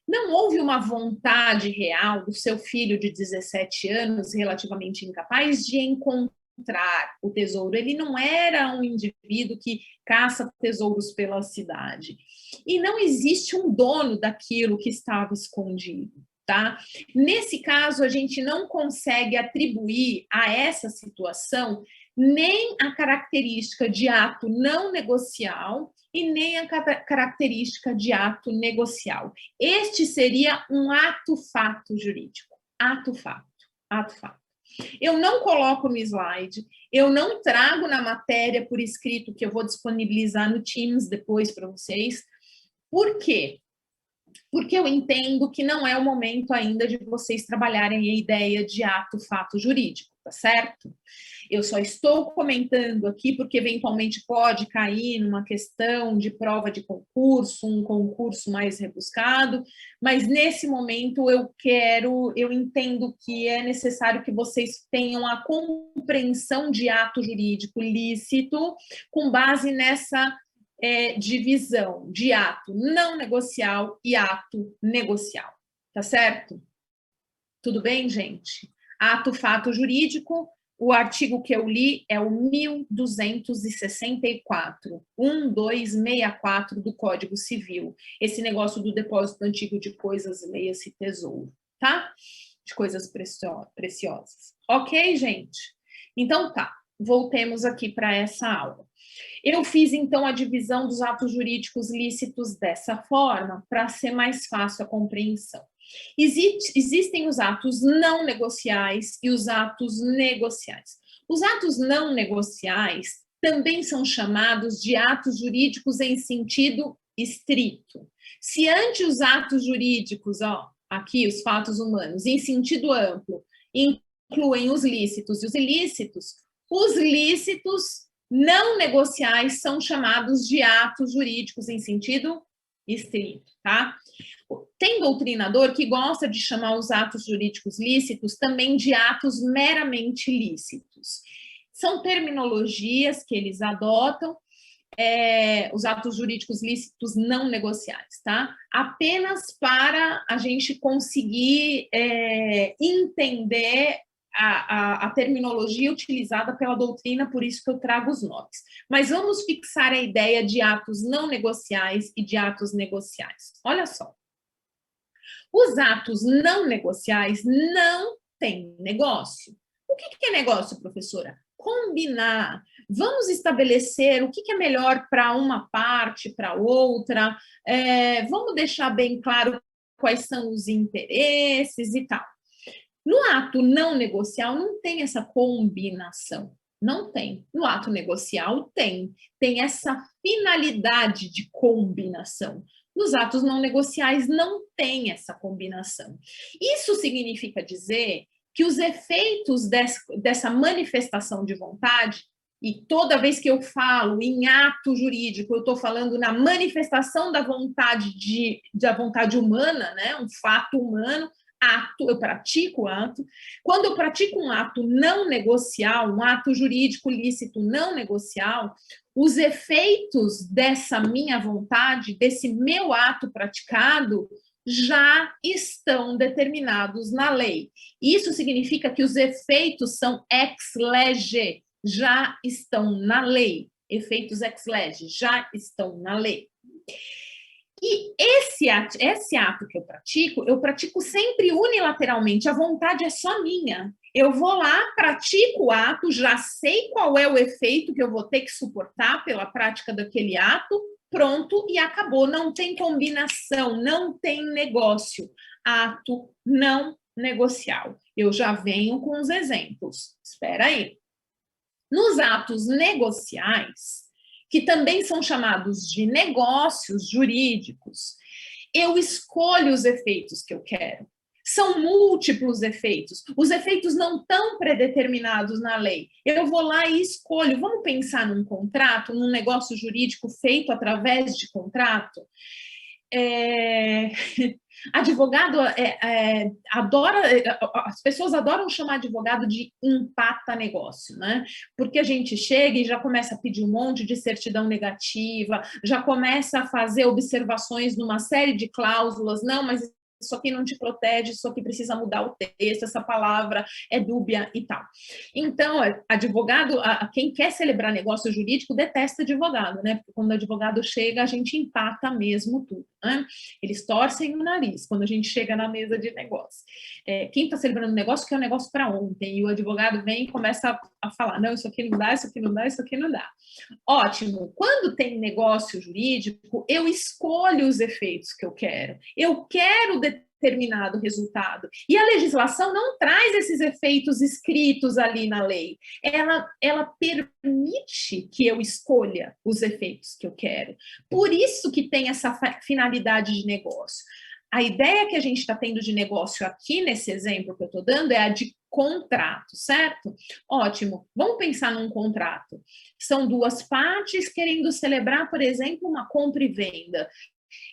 não houve uma vontade real do seu filho de 17 anos, relativamente incapaz, de encontrar o tesouro. Ele não era um indivíduo que caça tesouros pela cidade. E não existe um dono daquilo que estava escondido, tá? Nesse caso, a gente não consegue atribuir a essa situação nem a característica de ato não negocial e nem a característica de ato negocial. Este seria um ato-fato jurídico. Ato-fato. Ato-fato. Eu não coloco no slide, eu não trago na matéria por escrito, que eu vou disponibilizar no Teams depois para vocês. Por quê? Porque eu entendo que não é o momento ainda de vocês trabalharem a ideia de ato-fato jurídico. tá certo? Eu só estou comentando aqui porque eventualmente pode cair numa questão de prova de concurso, um concurso mais rebuscado, mas nesse momento eu entendo que é necessário que vocês tenham a compreensão de ato jurídico lícito com base nessa divisão de ato não negocial e ato negocial, tá certo? Tudo bem, gente? Ato, fato jurídico, o artigo que eu li é o 1264, 1264 do Código Civil. Esse negócio do depósito antigo de coisas, leia-se tesouro, tá? De coisas preciosas. Ok, gente? Então tá, voltemos aqui para essa aula. Eu fiz, então, a divisão dos atos jurídicos lícitos dessa forma, para ser mais fácil a compreensão. Existem os atos não negociais e os atos negociais. Os atos não negociais também são chamados de atos jurídicos em sentido estrito. Se antes os atos jurídicos, aqui os fatos humanos, em sentido amplo, incluem os lícitos e os ilícitos, os lícitos não negociais são chamados de atos jurídicos em sentido estrito, tá? Tem doutrinador que gosta de chamar os atos jurídicos lícitos também de atos meramente lícitos. São terminologias que eles adotam, os atos jurídicos lícitos não negociais, tá? Apenas para a gente conseguir entender a terminologia utilizada pela doutrina, por isso que eu trago os nomes. Mas vamos fixar a ideia de atos não negociais e de atos negociais. Olha só. Os atos não negociais não têm negócio. O que é negócio, professora? Combinar. Vamos estabelecer o que é melhor para uma parte, para outra. Vamos deixar bem claro quais são os interesses e tal. No ato não negocial não tem essa combinação, não tem. No ato negocial tem essa finalidade de combinação. Nos atos não negociais não tem essa combinação. Isso significa dizer que os efeitos dessa manifestação de vontade, e toda vez que eu falo em ato jurídico, eu estou falando na manifestação da vontade humana, né? Um fato humano, ato, eu pratico ato. Quando eu pratico um ato não negocial, um ato jurídico lícito não negocial, os efeitos dessa minha vontade, desse meu ato praticado, já estão determinados na lei. Isso significa que os efeitos são ex lege, já estão na lei. Efeitos ex lege já estão na lei. E esse ato que eu pratico sempre unilateralmente, a vontade é só minha. Eu vou lá, pratico o ato, já sei qual é o efeito que eu vou ter que suportar pela prática daquele ato, pronto, e acabou. Não tem combinação, não tem negócio. Ato não negocial. Eu já venho com os exemplos. Espera aí. Nos atos negociais, que também são chamados de negócios jurídicos, eu escolho os efeitos que eu quero. São múltiplos efeitos. Os efeitos não estão predeterminados na lei. Eu vou lá e escolho. Vamos pensar num contrato, num negócio jurídico feito através de contrato? Advogado adora, as pessoas adoram chamar advogado de empata-negócio, né? Porque a gente chega e já começa a pedir um monte de certidão negativa, já começa a fazer observações numa série de cláusulas, não, mas isso aqui não te protege, isso aqui precisa mudar o texto, essa palavra é dúbia e tal. Então, advogado, quem quer celebrar negócio jurídico detesta advogado, né? Porque quando o advogado chega, a gente empata mesmo tudo, né? Eles torcem o nariz quando a gente chega na mesa de negócio. Quem está celebrando negócio quer um negócio para ontem, e o advogado vem e começa a falar, não, isso aqui não dá, isso aqui não dá, isso aqui não dá. Ótimo, quando tem negócio jurídico, eu escolho os efeitos que eu quero determinado resultado. E a legislação não traz esses efeitos escritos ali na lei. Ela permite que eu escolha os efeitos que eu quero. Por isso que tem essa finalidade de negócio. A ideia que a gente está tendo de negócio aqui, nesse exemplo que eu estou dando, é a de contrato, certo? Ótimo. Vamos pensar num contrato. São duas partes querendo celebrar, por exemplo, uma compra e venda.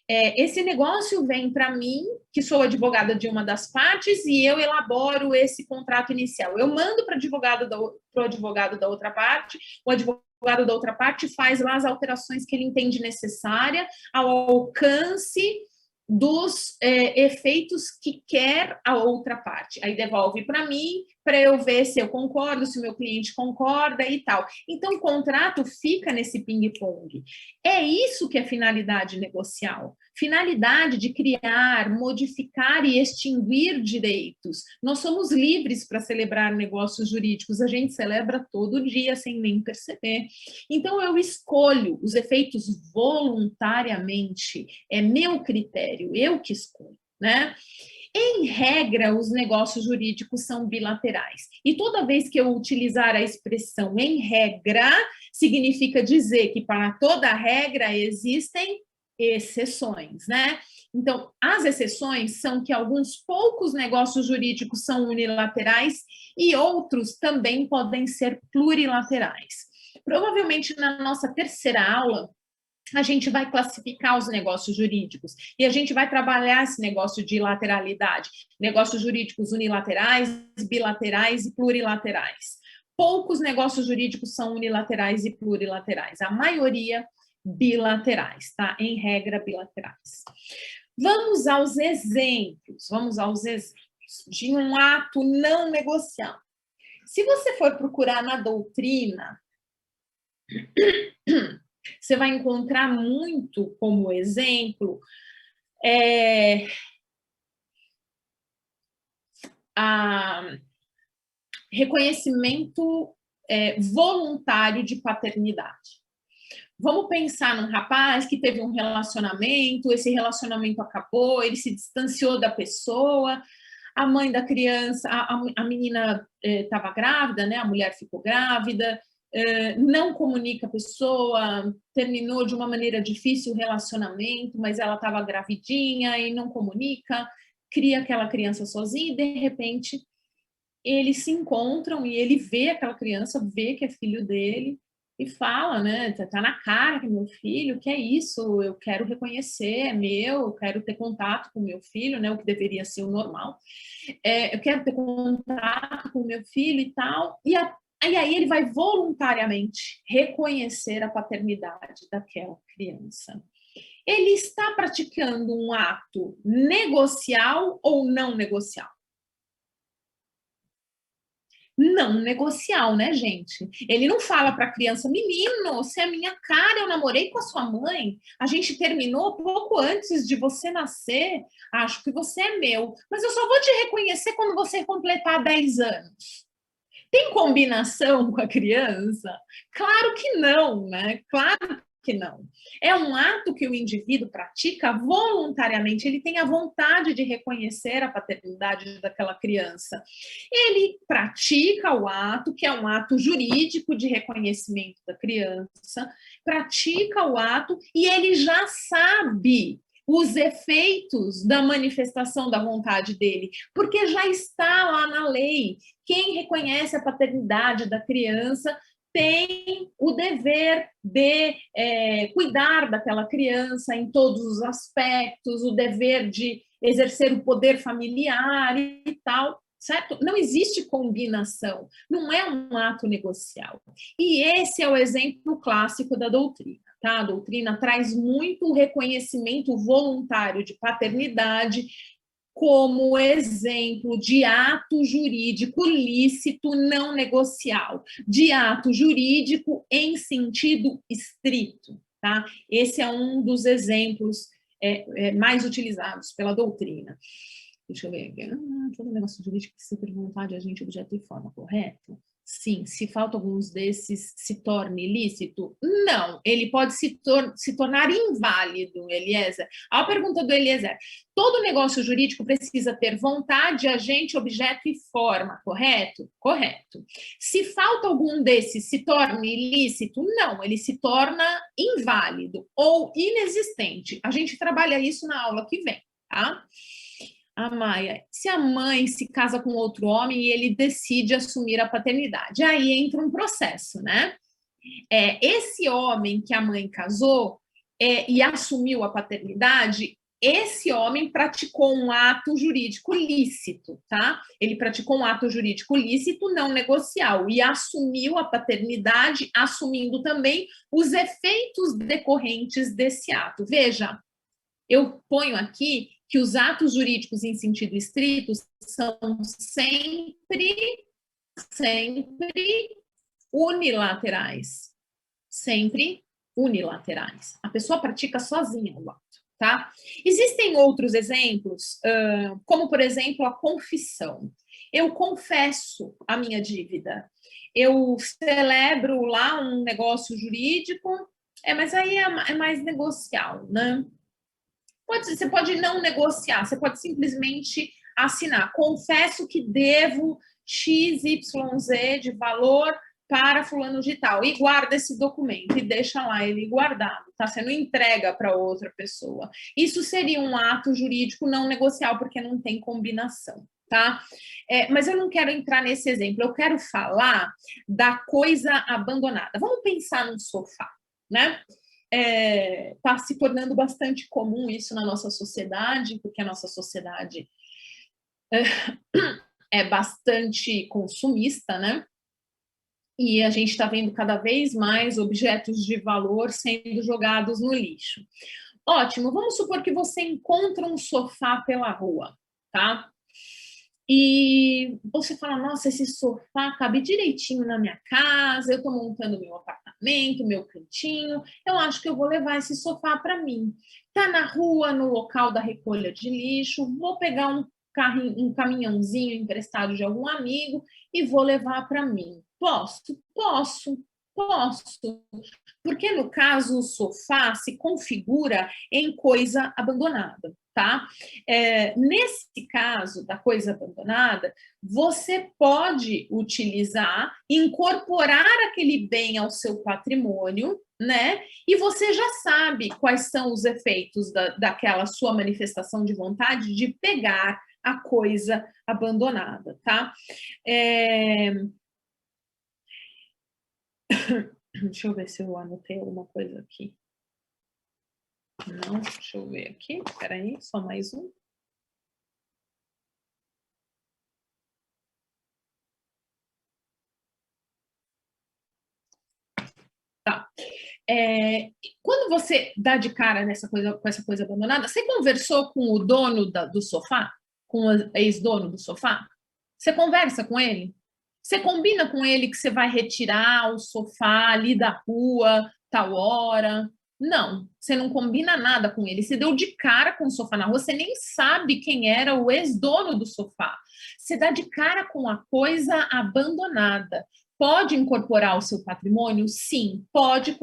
Esse negócio vem para mim, que sou advogada de uma das partes, e eu elaboro esse contrato inicial. Eu mando para o advogado da outra parte, o advogado da outra parte faz lá as alterações que ele entende necessária ao alcance dos efeitos que quer a outra parte. Aí devolve para mim, para eu ver se eu concordo, se o meu cliente concorda e tal. Então, o contrato fica nesse ping-pong. É isso que é finalidade negocial. Finalidade de criar, modificar e extinguir direitos. Nós somos livres para celebrar negócios jurídicos, a gente celebra todo dia sem nem perceber. Então, eu escolho os efeitos voluntariamente, é meu critério, eu que escolho, né? Em regra, os negócios jurídicos são bilaterais. E toda vez que eu utilizar a expressão em regra, significa dizer que para toda regra existem exceções, né? Então, as exceções são que alguns poucos negócios jurídicos são unilaterais e outros também podem ser plurilaterais. Provavelmente na nossa terceira aula, a gente vai classificar os negócios jurídicos e a gente vai trabalhar esse negócio de lateralidade, negócios jurídicos unilaterais, bilaterais e plurilaterais. Poucos negócios jurídicos são unilaterais e plurilaterais, a maioria bilaterais, tá? Em regra, bilaterais. Vamos aos exemplos de um ato não negocial. Se você for procurar na doutrina, você vai encontrar muito como exemplo reconhecimento voluntário de paternidade. Vamos pensar num rapaz que teve um relacionamento, esse relacionamento acabou, ele se distanciou da pessoa, a mãe da criança, a menina estava grávida, né? A mulher ficou grávida, não comunica a pessoa, terminou de uma maneira difícil o relacionamento, mas ela estava gravidinha e não comunica, cria aquela criança sozinha e, de repente, eles se encontram e ele vê aquela criança, vê que é filho dele e fala, né, tá na cara que é meu filho, que é isso, eu quero reconhecer, é meu, eu quero ter contato com meu filho, né, o que deveria ser o normal, eu quero ter contato com meu filho e tal, e aí ele vai voluntariamente reconhecer a paternidade daquela criança. Ele está praticando um ato negocial ou não negocial? Não negocial, né, gente? Ele não fala para a criança, menino, você é minha cara, eu namorei com a sua mãe, a gente terminou pouco antes de você nascer, acho que você é meu, mas eu só vou te reconhecer quando você completar 10 anos. Tem combinação com a criança? Claro que não, né? Claro que não. É um ato que o indivíduo pratica voluntariamente, ele tem a vontade de reconhecer a paternidade daquela criança. Ele pratica o ato, que é um ato jurídico de reconhecimento da criança, pratica o ato e ele já sabe os efeitos da manifestação da vontade dele, porque já está lá na lei. Quem reconhece a paternidade da criança tem o dever de cuidar daquela criança em todos os aspectos, o dever de exercer o poder familiar e tal, certo? Não existe combinação, não é um ato negocial. E esse é o exemplo clássico da doutrina. Tá? A doutrina traz muito o reconhecimento voluntário de paternidade como exemplo de ato jurídico lícito não negocial, de ato jurídico em sentido estrito. Tá? Esse é um dos exemplos mais utilizados pela doutrina. Deixa eu ver aqui. Todo negócio jurídico precisa ter vontade, agente, objeto e forma, correto? Sim. Se falta alguns desses, se torna ilícito? Não. Ele pode se tornar inválido, Eliezer. A pergunta do Eliezer. Todo negócio jurídico precisa ter vontade, agente, objeto e forma, correto? Correto. Se falta algum desses, se torna ilícito? Não. Ele se torna inválido ou inexistente. A gente trabalha isso na aula que vem. tá? A Maia, se a mãe se casa com outro homem e ele decide assumir a paternidade, aí entra um processo, né? Esse homem que a mãe casou e assumiu a paternidade, esse homem praticou um ato jurídico lícito, tá? Ele praticou um ato jurídico lícito não negocial e assumiu a paternidade, assumindo também os efeitos decorrentes desse ato. Veja, eu ponho aqui que os atos jurídicos em sentido estrito são sempre unilaterais. Sempre unilaterais. A pessoa pratica sozinha o ato, tá? Existem outros exemplos, como, por exemplo, a confissão. Eu confesso a minha dívida. Eu celebro lá um negócio jurídico, mas aí é mais negocial, né? Você pode não negociar, você pode simplesmente assinar. Confesso que devo XYZ de valor para fulano de tal, e guarda esse documento, e deixa lá ele guardado, tá? Você não entrega para outra pessoa. Isso seria um ato jurídico não negocial, porque não tem combinação, tá? Mas eu não quero entrar nesse exemplo, eu quero falar da coisa abandonada. Vamos pensar num sofá, né? Está se tornando bastante comum isso na nossa sociedade, porque a nossa sociedade é bastante consumista, né? E a gente está vendo cada vez mais objetos de valor sendo jogados no lixo. Ótimo, vamos supor que você encontra um sofá pela rua, tá? E você fala, nossa, esse sofá cabe direitinho na minha casa, eu estou montando meu apartamento, meu cantinho, eu acho que eu vou levar esse sofá para mim. Tá na rua, no local da recolha de lixo, vou pegar um caminhãozinho emprestado de algum amigo e vou levar para mim. Posso, porque no caso o sofá se configura em coisa abandonada, tá? Nesse caso da coisa abandonada, você pode utilizar, incorporar aquele bem ao seu patrimônio, né? E você já sabe quais são os efeitos daquela sua manifestação de vontade de pegar a coisa abandonada, tá? Deixa eu ver se eu anotei alguma coisa aqui. Não, deixa eu ver aqui. Espera aí, só mais um. Tá. Quando você dá de cara com essa coisa abandonada, você conversou com o dono do sofá? Com o ex-dono do sofá? Você conversa com ele? Você combina com ele que você vai retirar o sofá ali da rua, tal hora? Não, você não combina nada com ele. Você deu de cara com o sofá na rua, você nem sabe quem era o ex-dono do sofá. Você dá de cara com a coisa abandonada. Pode incorporar ao seu patrimônio? Sim, pode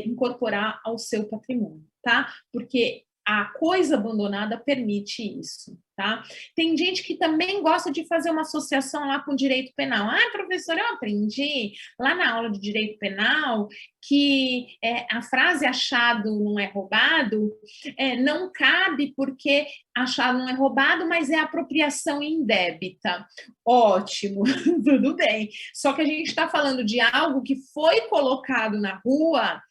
incorporar ao seu patrimônio, tá? Porque a coisa abandonada permite isso, tá? Tem gente que também gosta de fazer uma associação lá com direito penal. Ah, professor, eu aprendi lá na aula de direito penal que a frase achado não é roubado não cabe porque achado não é roubado, mas é apropriação indébita. Ótimo, tudo bem. Só que a gente está falando de algo que foi colocado na rua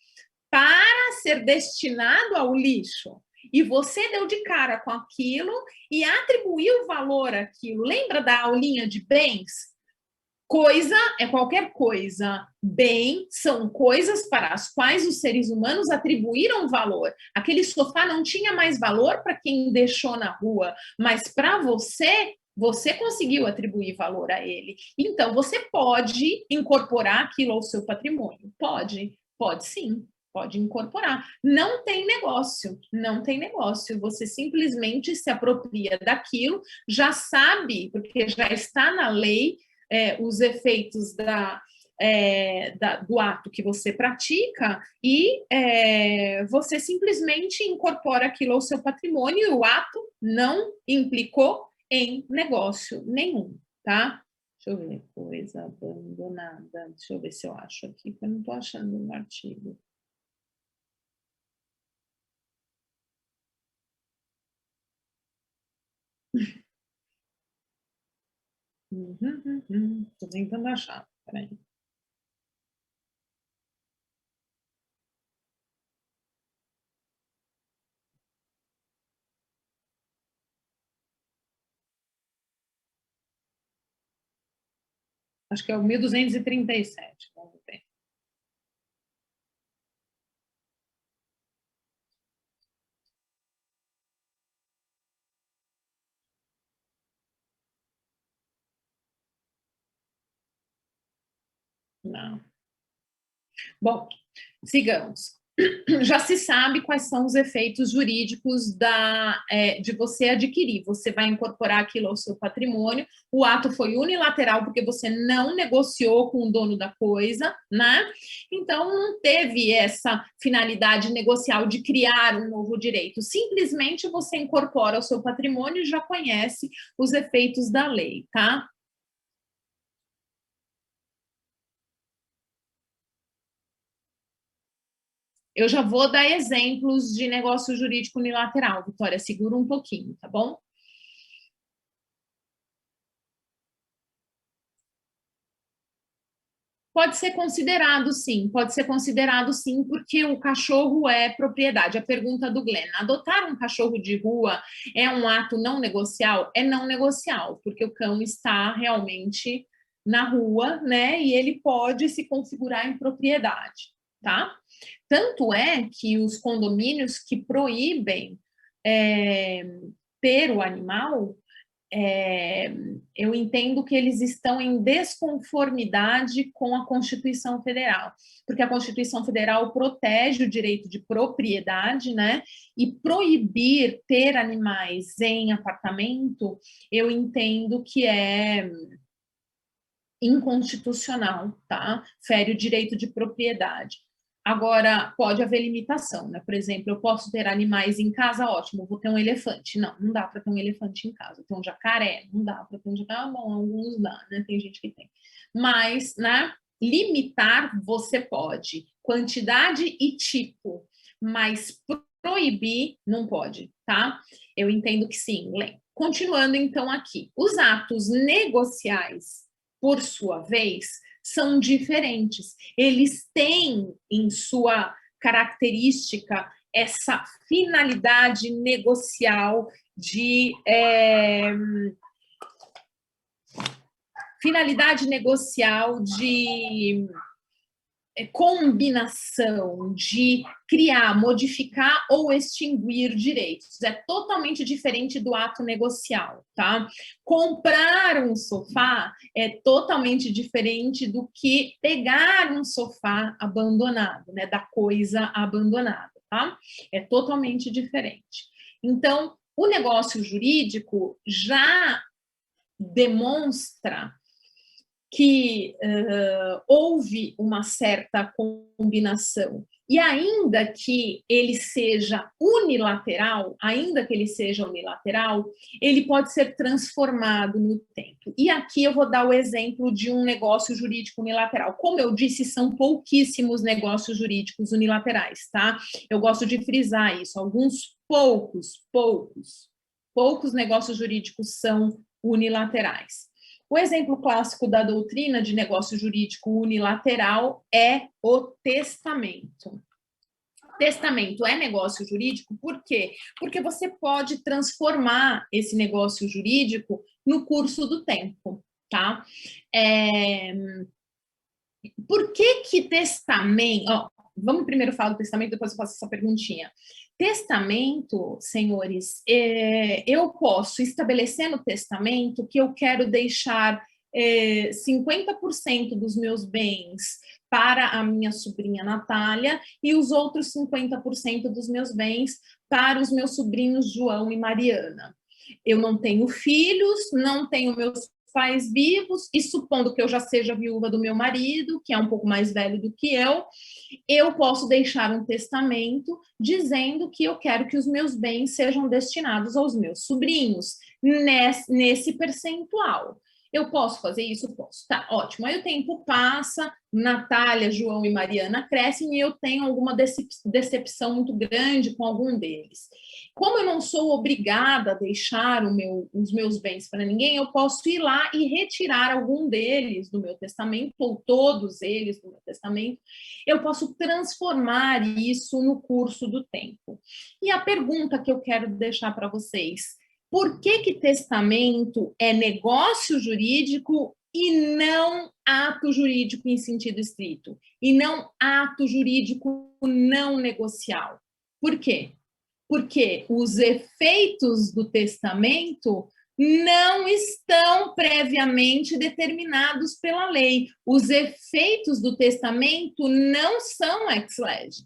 para ser destinado ao lixo. E você deu de cara com aquilo e atribuiu valor àquilo. Lembra da aulinha de bens? Coisa é qualquer coisa. Bem são coisas para as quais os seres humanos atribuíram valor. Aquele sofá não tinha mais valor para quem deixou na rua, mas para você conseguiu atribuir valor a ele. Então, você pode incorporar aquilo ao seu patrimônio? Pode sim. Pode incorporar. Não tem negócio, não tem negócio. Você simplesmente se apropria daquilo, já sabe, porque já está na lei, os efeitos do ato que você pratica e você simplesmente incorpora aquilo ao seu patrimônio e o ato não implicou em negócio nenhum, tá? Deixa eu ver, coisa abandonada. Deixa eu ver se eu acho aqui, porque eu não estou achando no artigo. Tô tentando achar, peraí. Acho que é o 1237, vamos ver. Não. Bom, sigamos. Já se sabe quais são os efeitos jurídicos de você adquirir. Você vai incorporar aquilo ao seu patrimônio. O ato foi unilateral porque você não negociou com o dono da coisa, né? Então, não teve essa finalidade negocial de criar um novo direito. Simplesmente você incorpora ao seu patrimônio e já conhece os efeitos da lei, tá? Eu já vou dar exemplos de negócio jurídico unilateral, Vitória, segura um pouquinho, tá bom? pode ser considerado sim, porque o cachorro é propriedade. A pergunta do Glenn: adotar um cachorro de rua é um ato não negocial? É não negocial, porque o cão está realmente na rua, né? E ele pode se configurar em propriedade, tá? Tanto é que os condomínios que proíbem é, ter o animal, é, eu entendo que eles estão em desconformidade com a Constituição Federal, porque a Constituição Federal protege o direito de propriedade, né? E proibir ter animais em apartamento, eu entendo que é inconstitucional, tá? Fere o direito de propriedade. Agora, pode haver limitação, né? Por exemplo, eu posso ter animais em casa, ótimo, vou ter um elefante. Não, não dá para ter um elefante em casa. Ter um jacaré, não dá para ter um jacaré. Ah, bom, alguns dá, né? Tem gente que tem. Mas, né? Limitar você pode, quantidade e tipo, mas proibir não pode, tá? Eu entendo que sim, Len. Continuando então aqui, os atos negociais, por sua vez, são diferentes. Eles têm em sua característica essa finalidade negocial de combinação, de criar, modificar ou extinguir direitos. É totalmente diferente do ato negocial, tá? Comprar um sofá é totalmente diferente do que pegar um sofá abandonado, né? Da coisa abandonada, tá? É totalmente diferente. Então, o negócio jurídico já demonstra que houve uma certa combinação. E ainda que ele seja unilateral, ele pode ser transformado no tempo. E aqui eu vou dar o exemplo de um negócio jurídico unilateral. Como eu disse, são pouquíssimos negócios jurídicos unilaterais, tá? Eu gosto de frisar isso. Alguns poucos negócios jurídicos são unilaterais. O exemplo clássico da doutrina de negócio jurídico unilateral é o testamento. Testamento é negócio jurídico por quê? Porque você pode transformar esse negócio jurídico no curso do tempo, tá? Por que testamento... Ó, vamos primeiro falar do testamento, depois eu faço essa perguntinha. Testamento, senhores, eu posso estabelecer no testamento que eu quero deixar 50% dos meus bens para a minha sobrinha Natália e os outros 50% dos meus bens para os meus sobrinhos João e Mariana. Eu não tenho filhos, não tenho meus pais vivos, e supondo que eu já seja viúva do meu marido, que é um pouco mais velho do que eu posso deixar um testamento dizendo que eu quero que os meus bens sejam destinados aos meus sobrinhos, nesse percentual. Eu posso fazer isso? Posso. Tá, ótimo. Aí o tempo passa, Natália, João e Mariana crescem e eu tenho alguma decepção muito grande com algum deles. Como eu não sou obrigada a deixar os meus bens para ninguém, eu posso ir lá e retirar algum deles do meu testamento, ou todos eles do meu testamento. Eu posso transformar isso no curso do tempo. E a pergunta que eu quero deixar para vocês: por que testamento é negócio jurídico e não ato jurídico em sentido estrito? E não ato jurídico não negocial? Por quê? Porque os efeitos do testamento não estão previamente determinados pela lei. Os efeitos do testamento não são ex lege.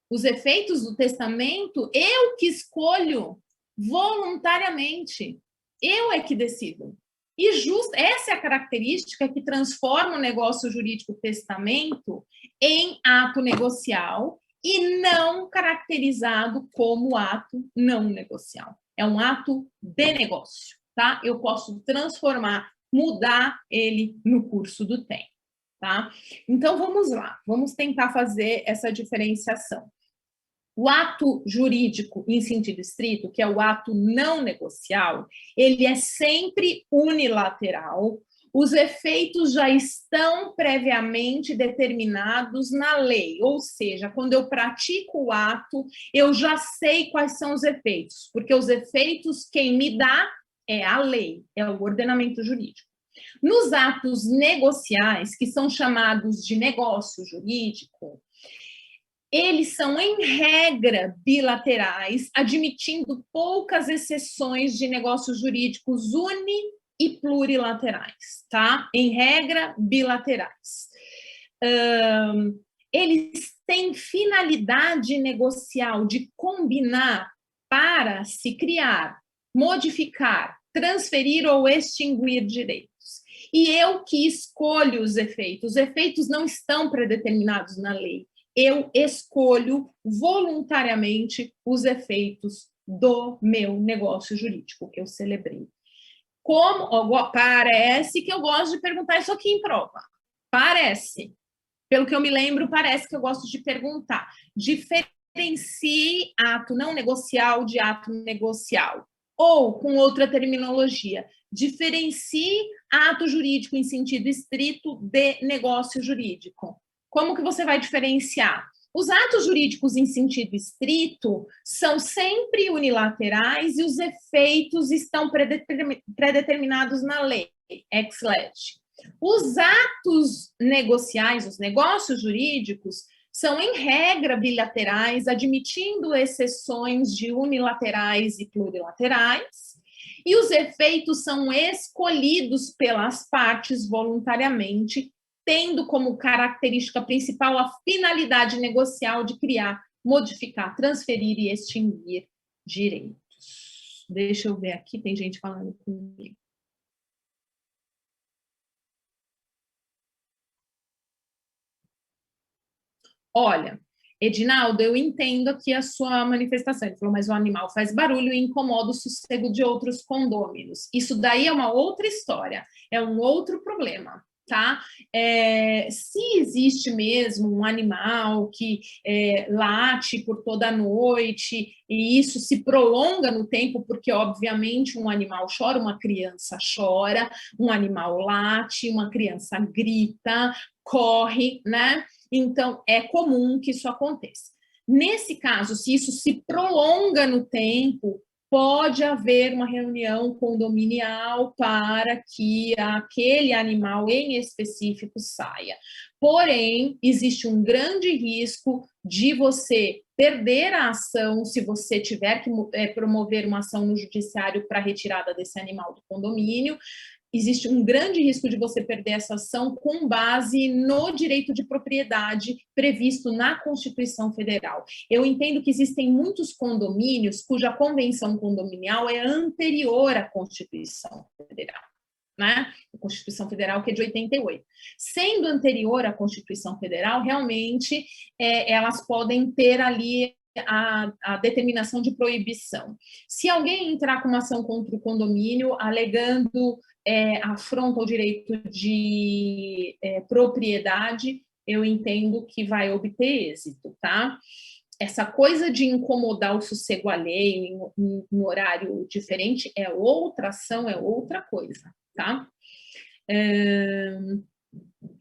Os efeitos do testamento, eu que escolho voluntariamente. Eu é que decido. E essa é a característica que transforma o negócio jurídico testamento em ato negocial e não caracterizado como ato não negocial. É um ato de negócio, tá? Eu posso transformar, mudar ele no curso do tempo, tá? Então, vamos lá. Vamos tentar fazer essa diferenciação. O ato jurídico em sentido estrito, que é o ato não negocial, ele é sempre unilateral. Os efeitos já estão previamente determinados na lei, ou seja, quando eu pratico o ato, eu já sei quais são os efeitos, porque os efeitos quem me dá é a lei, é o ordenamento jurídico. Nos atos negociais, que são chamados de negócio jurídico, eles são, em regra, bilaterais, admitindo poucas exceções de negócios jurídicos uni- e plurilaterais, tá? Em regra, bilaterais. Eles têm finalidade negocial de combinar para se criar, modificar, transferir ou extinguir direitos. E eu que escolho os efeitos não estão predeterminados na lei. Eu escolho voluntariamente os efeitos do meu negócio jurídico que eu celebrei. Parece que eu gosto de perguntar isso aqui em prova. Parece. Pelo que eu me lembro, parece que eu gosto de perguntar. Diferencie ato não negocial de ato negocial. Ou, com outra terminologia, diferencie ato jurídico em sentido estrito de negócio jurídico. Como que você vai diferenciar? Os atos jurídicos em sentido estrito são sempre unilaterais e os efeitos estão predeterminados na lei, ex lege. Os atos negociais, os negócios jurídicos, são, em regra, bilaterais, admitindo exceções de unilaterais e plurilaterais, e os efeitos são escolhidos pelas partes voluntariamente, tendo como característica principal a finalidade negocial de criar, modificar, transferir e extinguir direitos. Deixa eu ver aqui, tem gente falando comigo. Olha, Edinaldo, eu entendo aqui a sua manifestação. Ele falou, mas o animal faz barulho e incomoda o sossego de outros condôminos. Isso daí é uma outra história, é um outro problema, tá? Se existe mesmo um animal que late por toda a noite e isso se prolonga no tempo, porque, obviamente, um animal chora, uma criança chora, um animal late, uma criança grita, corre, né? Então, é comum que isso aconteça. Nesse caso, se isso se prolonga no tempo, pode haver uma reunião condominial para que aquele animal em específico saia. Porém, existe um grande risco de você perder a ação se você tiver que promover uma ação no judiciário para retirada desse animal do condomínio. Existe um grande risco de você perder essa ação com base no direito de propriedade previsto na Constituição Federal. Eu entendo que existem muitos condomínios cuja convenção condominial é anterior à Constituição Federal, né? A Constituição Federal, que é de 88. Sendo anterior à Constituição Federal, realmente elas podem ter ali a determinação de proibição. Se alguém entrar com uma ação contra o condomínio alegando afronta ao direito de propriedade, eu entendo que vai obter êxito, tá? essa coisa de incomodar o sossego alheio em horário diferente é outra ação, é outra coisa, tá?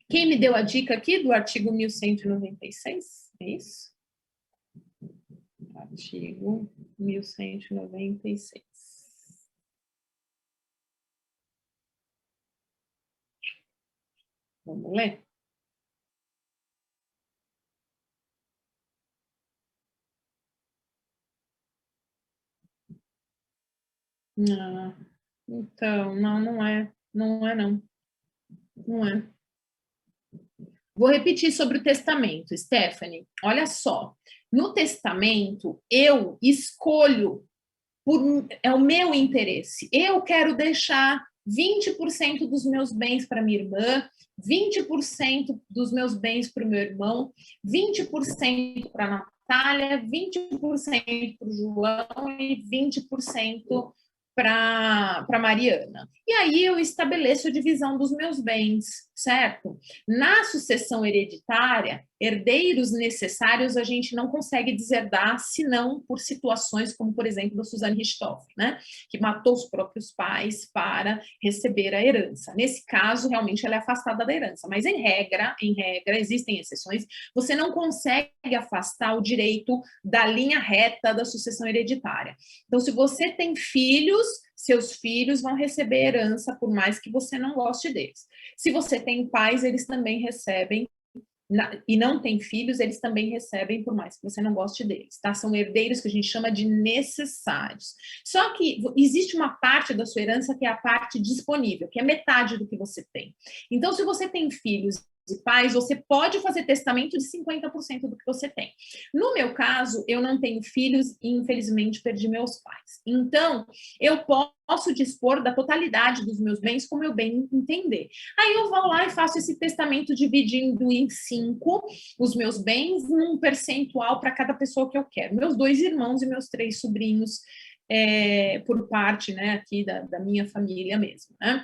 Quem me deu a dica aqui do artigo 1196? É isso? Artigo 1196. Vamos ler? Ah, então, não é. Não é, não. Não é. Vou repetir sobre o testamento, Stephanie. Olha só. No testamento, eu escolho, é o meu interesse. Eu quero deixar 20% dos meus bens para minha irmã, 20% dos meus bens para o meu irmão, 20% para a Natália, 20% para o João e 20% para Mariana. E aí eu estabeleço a divisão dos meus bens, certo? Na sucessão hereditária, herdeiros necessários a gente não consegue deserdar, senão por situações como, por exemplo, da Suzane Richthofen, né? Que matou os próprios pais para receber a herança. Nesse caso, realmente ela é afastada da herança, mas em regra, existem exceções, você não consegue afastar o direito da linha reta da sucessão hereditária. Então, se você tem filhos, seus filhos vão receber herança, por mais que você não goste deles. Se você tem pais, eles também recebem, e não tem filhos, eles também recebem, por mais que você não goste deles, tá? São herdeiros que a gente chama de necessários. Só que existe uma parte da sua herança que é a parte disponível, que é metade do que você tem. Então, se você tem filhos e pais, você pode fazer testamento de 50% do que você tem. No meu caso, eu não tenho filhos e, infelizmente, perdi meus pais. Então, eu posso dispor da totalidade dos meus bens como eu bem entender. Aí eu vou lá e faço esse testamento dividindo em 5 os meus bens, num percentual para cada pessoa que eu quero. Meus 2 irmãos e meus 3 sobrinhos, por parte, né, aqui da minha família mesmo, né?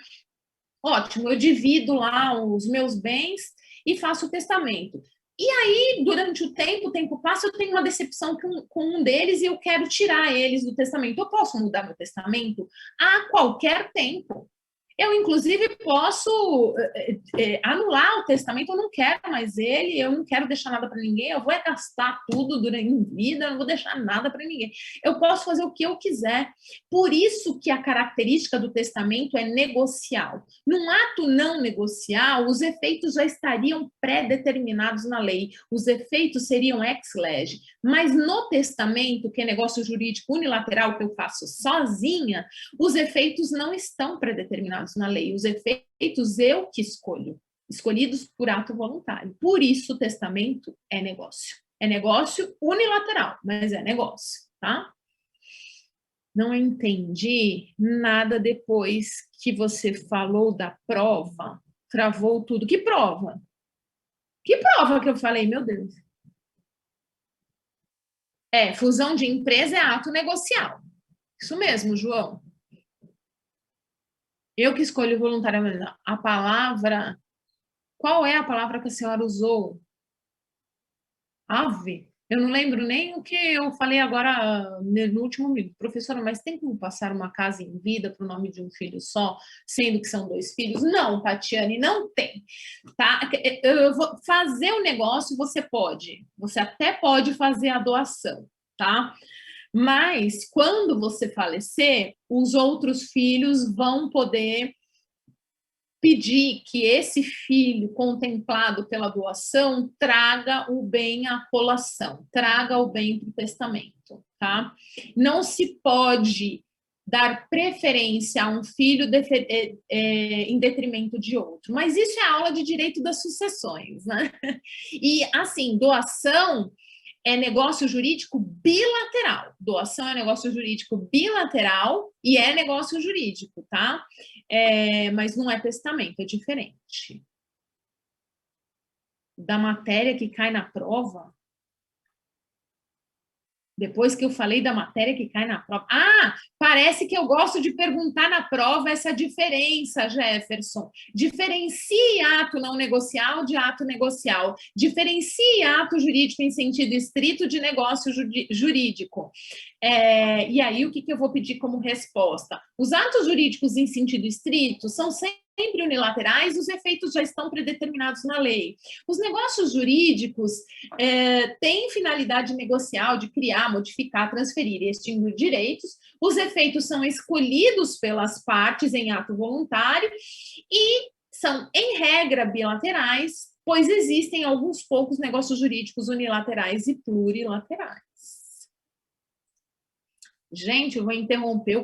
Ótimo, eu divido lá os meus bens e faço o testamento. E aí, durante o tempo passa, eu tenho uma decepção com um deles e eu quero tirar eles do testamento. Eu posso mudar meu testamento a qualquer tempo. Eu, inclusive, posso anular o testamento, eu não quero mais ele, eu não quero deixar nada para ninguém, eu vou gastar tudo durante a vida, eu não vou deixar nada para ninguém. Eu posso fazer o que eu quiser. Por isso que a característica do testamento é negocial. Num ato não negocial, os efeitos já estariam pré-determinados na lei, os efeitos seriam ex lege. Mas no testamento, que é negócio jurídico unilateral que eu faço sozinha, os efeitos não estão predeterminados na lei, os efeitos eu que escolho, escolhidos por ato voluntário. Por isso o testamento é negócio. É negócio unilateral, mas é negócio, tá? Não entendi nada depois que você falou da prova, travou tudo. Que prova? Que prova que eu falei, meu Deus? Fusão de empresa é ato negocial. Isso mesmo, João. Eu que escolho voluntariamente. A palavra. Qual é a palavra que a senhora usou? Ave? Eu não lembro nem o que eu falei agora no último minuto. Professora, mas tem como passar uma casa em vida para o nome de um filho só, sendo que são 2 filhos? Não, Tatiane, não tem. Tá? Eu vou fazer o negócio, você pode. Você até pode fazer a doação, tá? Mas quando você falecer, os outros filhos vão poder pedir que esse filho contemplado pela doação traga o bem à colação, traga o bem para o testamento, tá? Não se pode dar preferência a um filho em detrimento de outro, mas isso é aula de direito das sucessões, né? E, assim, doação é negócio jurídico bilateral. Doação é negócio jurídico bilateral e é negócio jurídico, tá? Mas não é testamento, é diferente. Da matéria que cai na prova, Depois que eu falei da matéria que cai na prova. Ah, parece que eu gosto de perguntar na prova essa diferença, Jefferson. Diferencie ato não negocial de ato negocial. Diferencie ato jurídico em sentido estrito de negócio jurídico. E aí, o que eu vou pedir como resposta? Os atos jurídicos em sentido estrito são sempre unilaterais, os efeitos já estão predeterminados na lei. Os negócios jurídicos têm finalidade negocial de criar, modificar, transferir e extinguir direitos. Os efeitos são escolhidos pelas partes em ato voluntário e são, em regra, bilaterais, pois existem alguns poucos negócios jurídicos unilaterais e plurilaterais. Gente, eu vou interromper o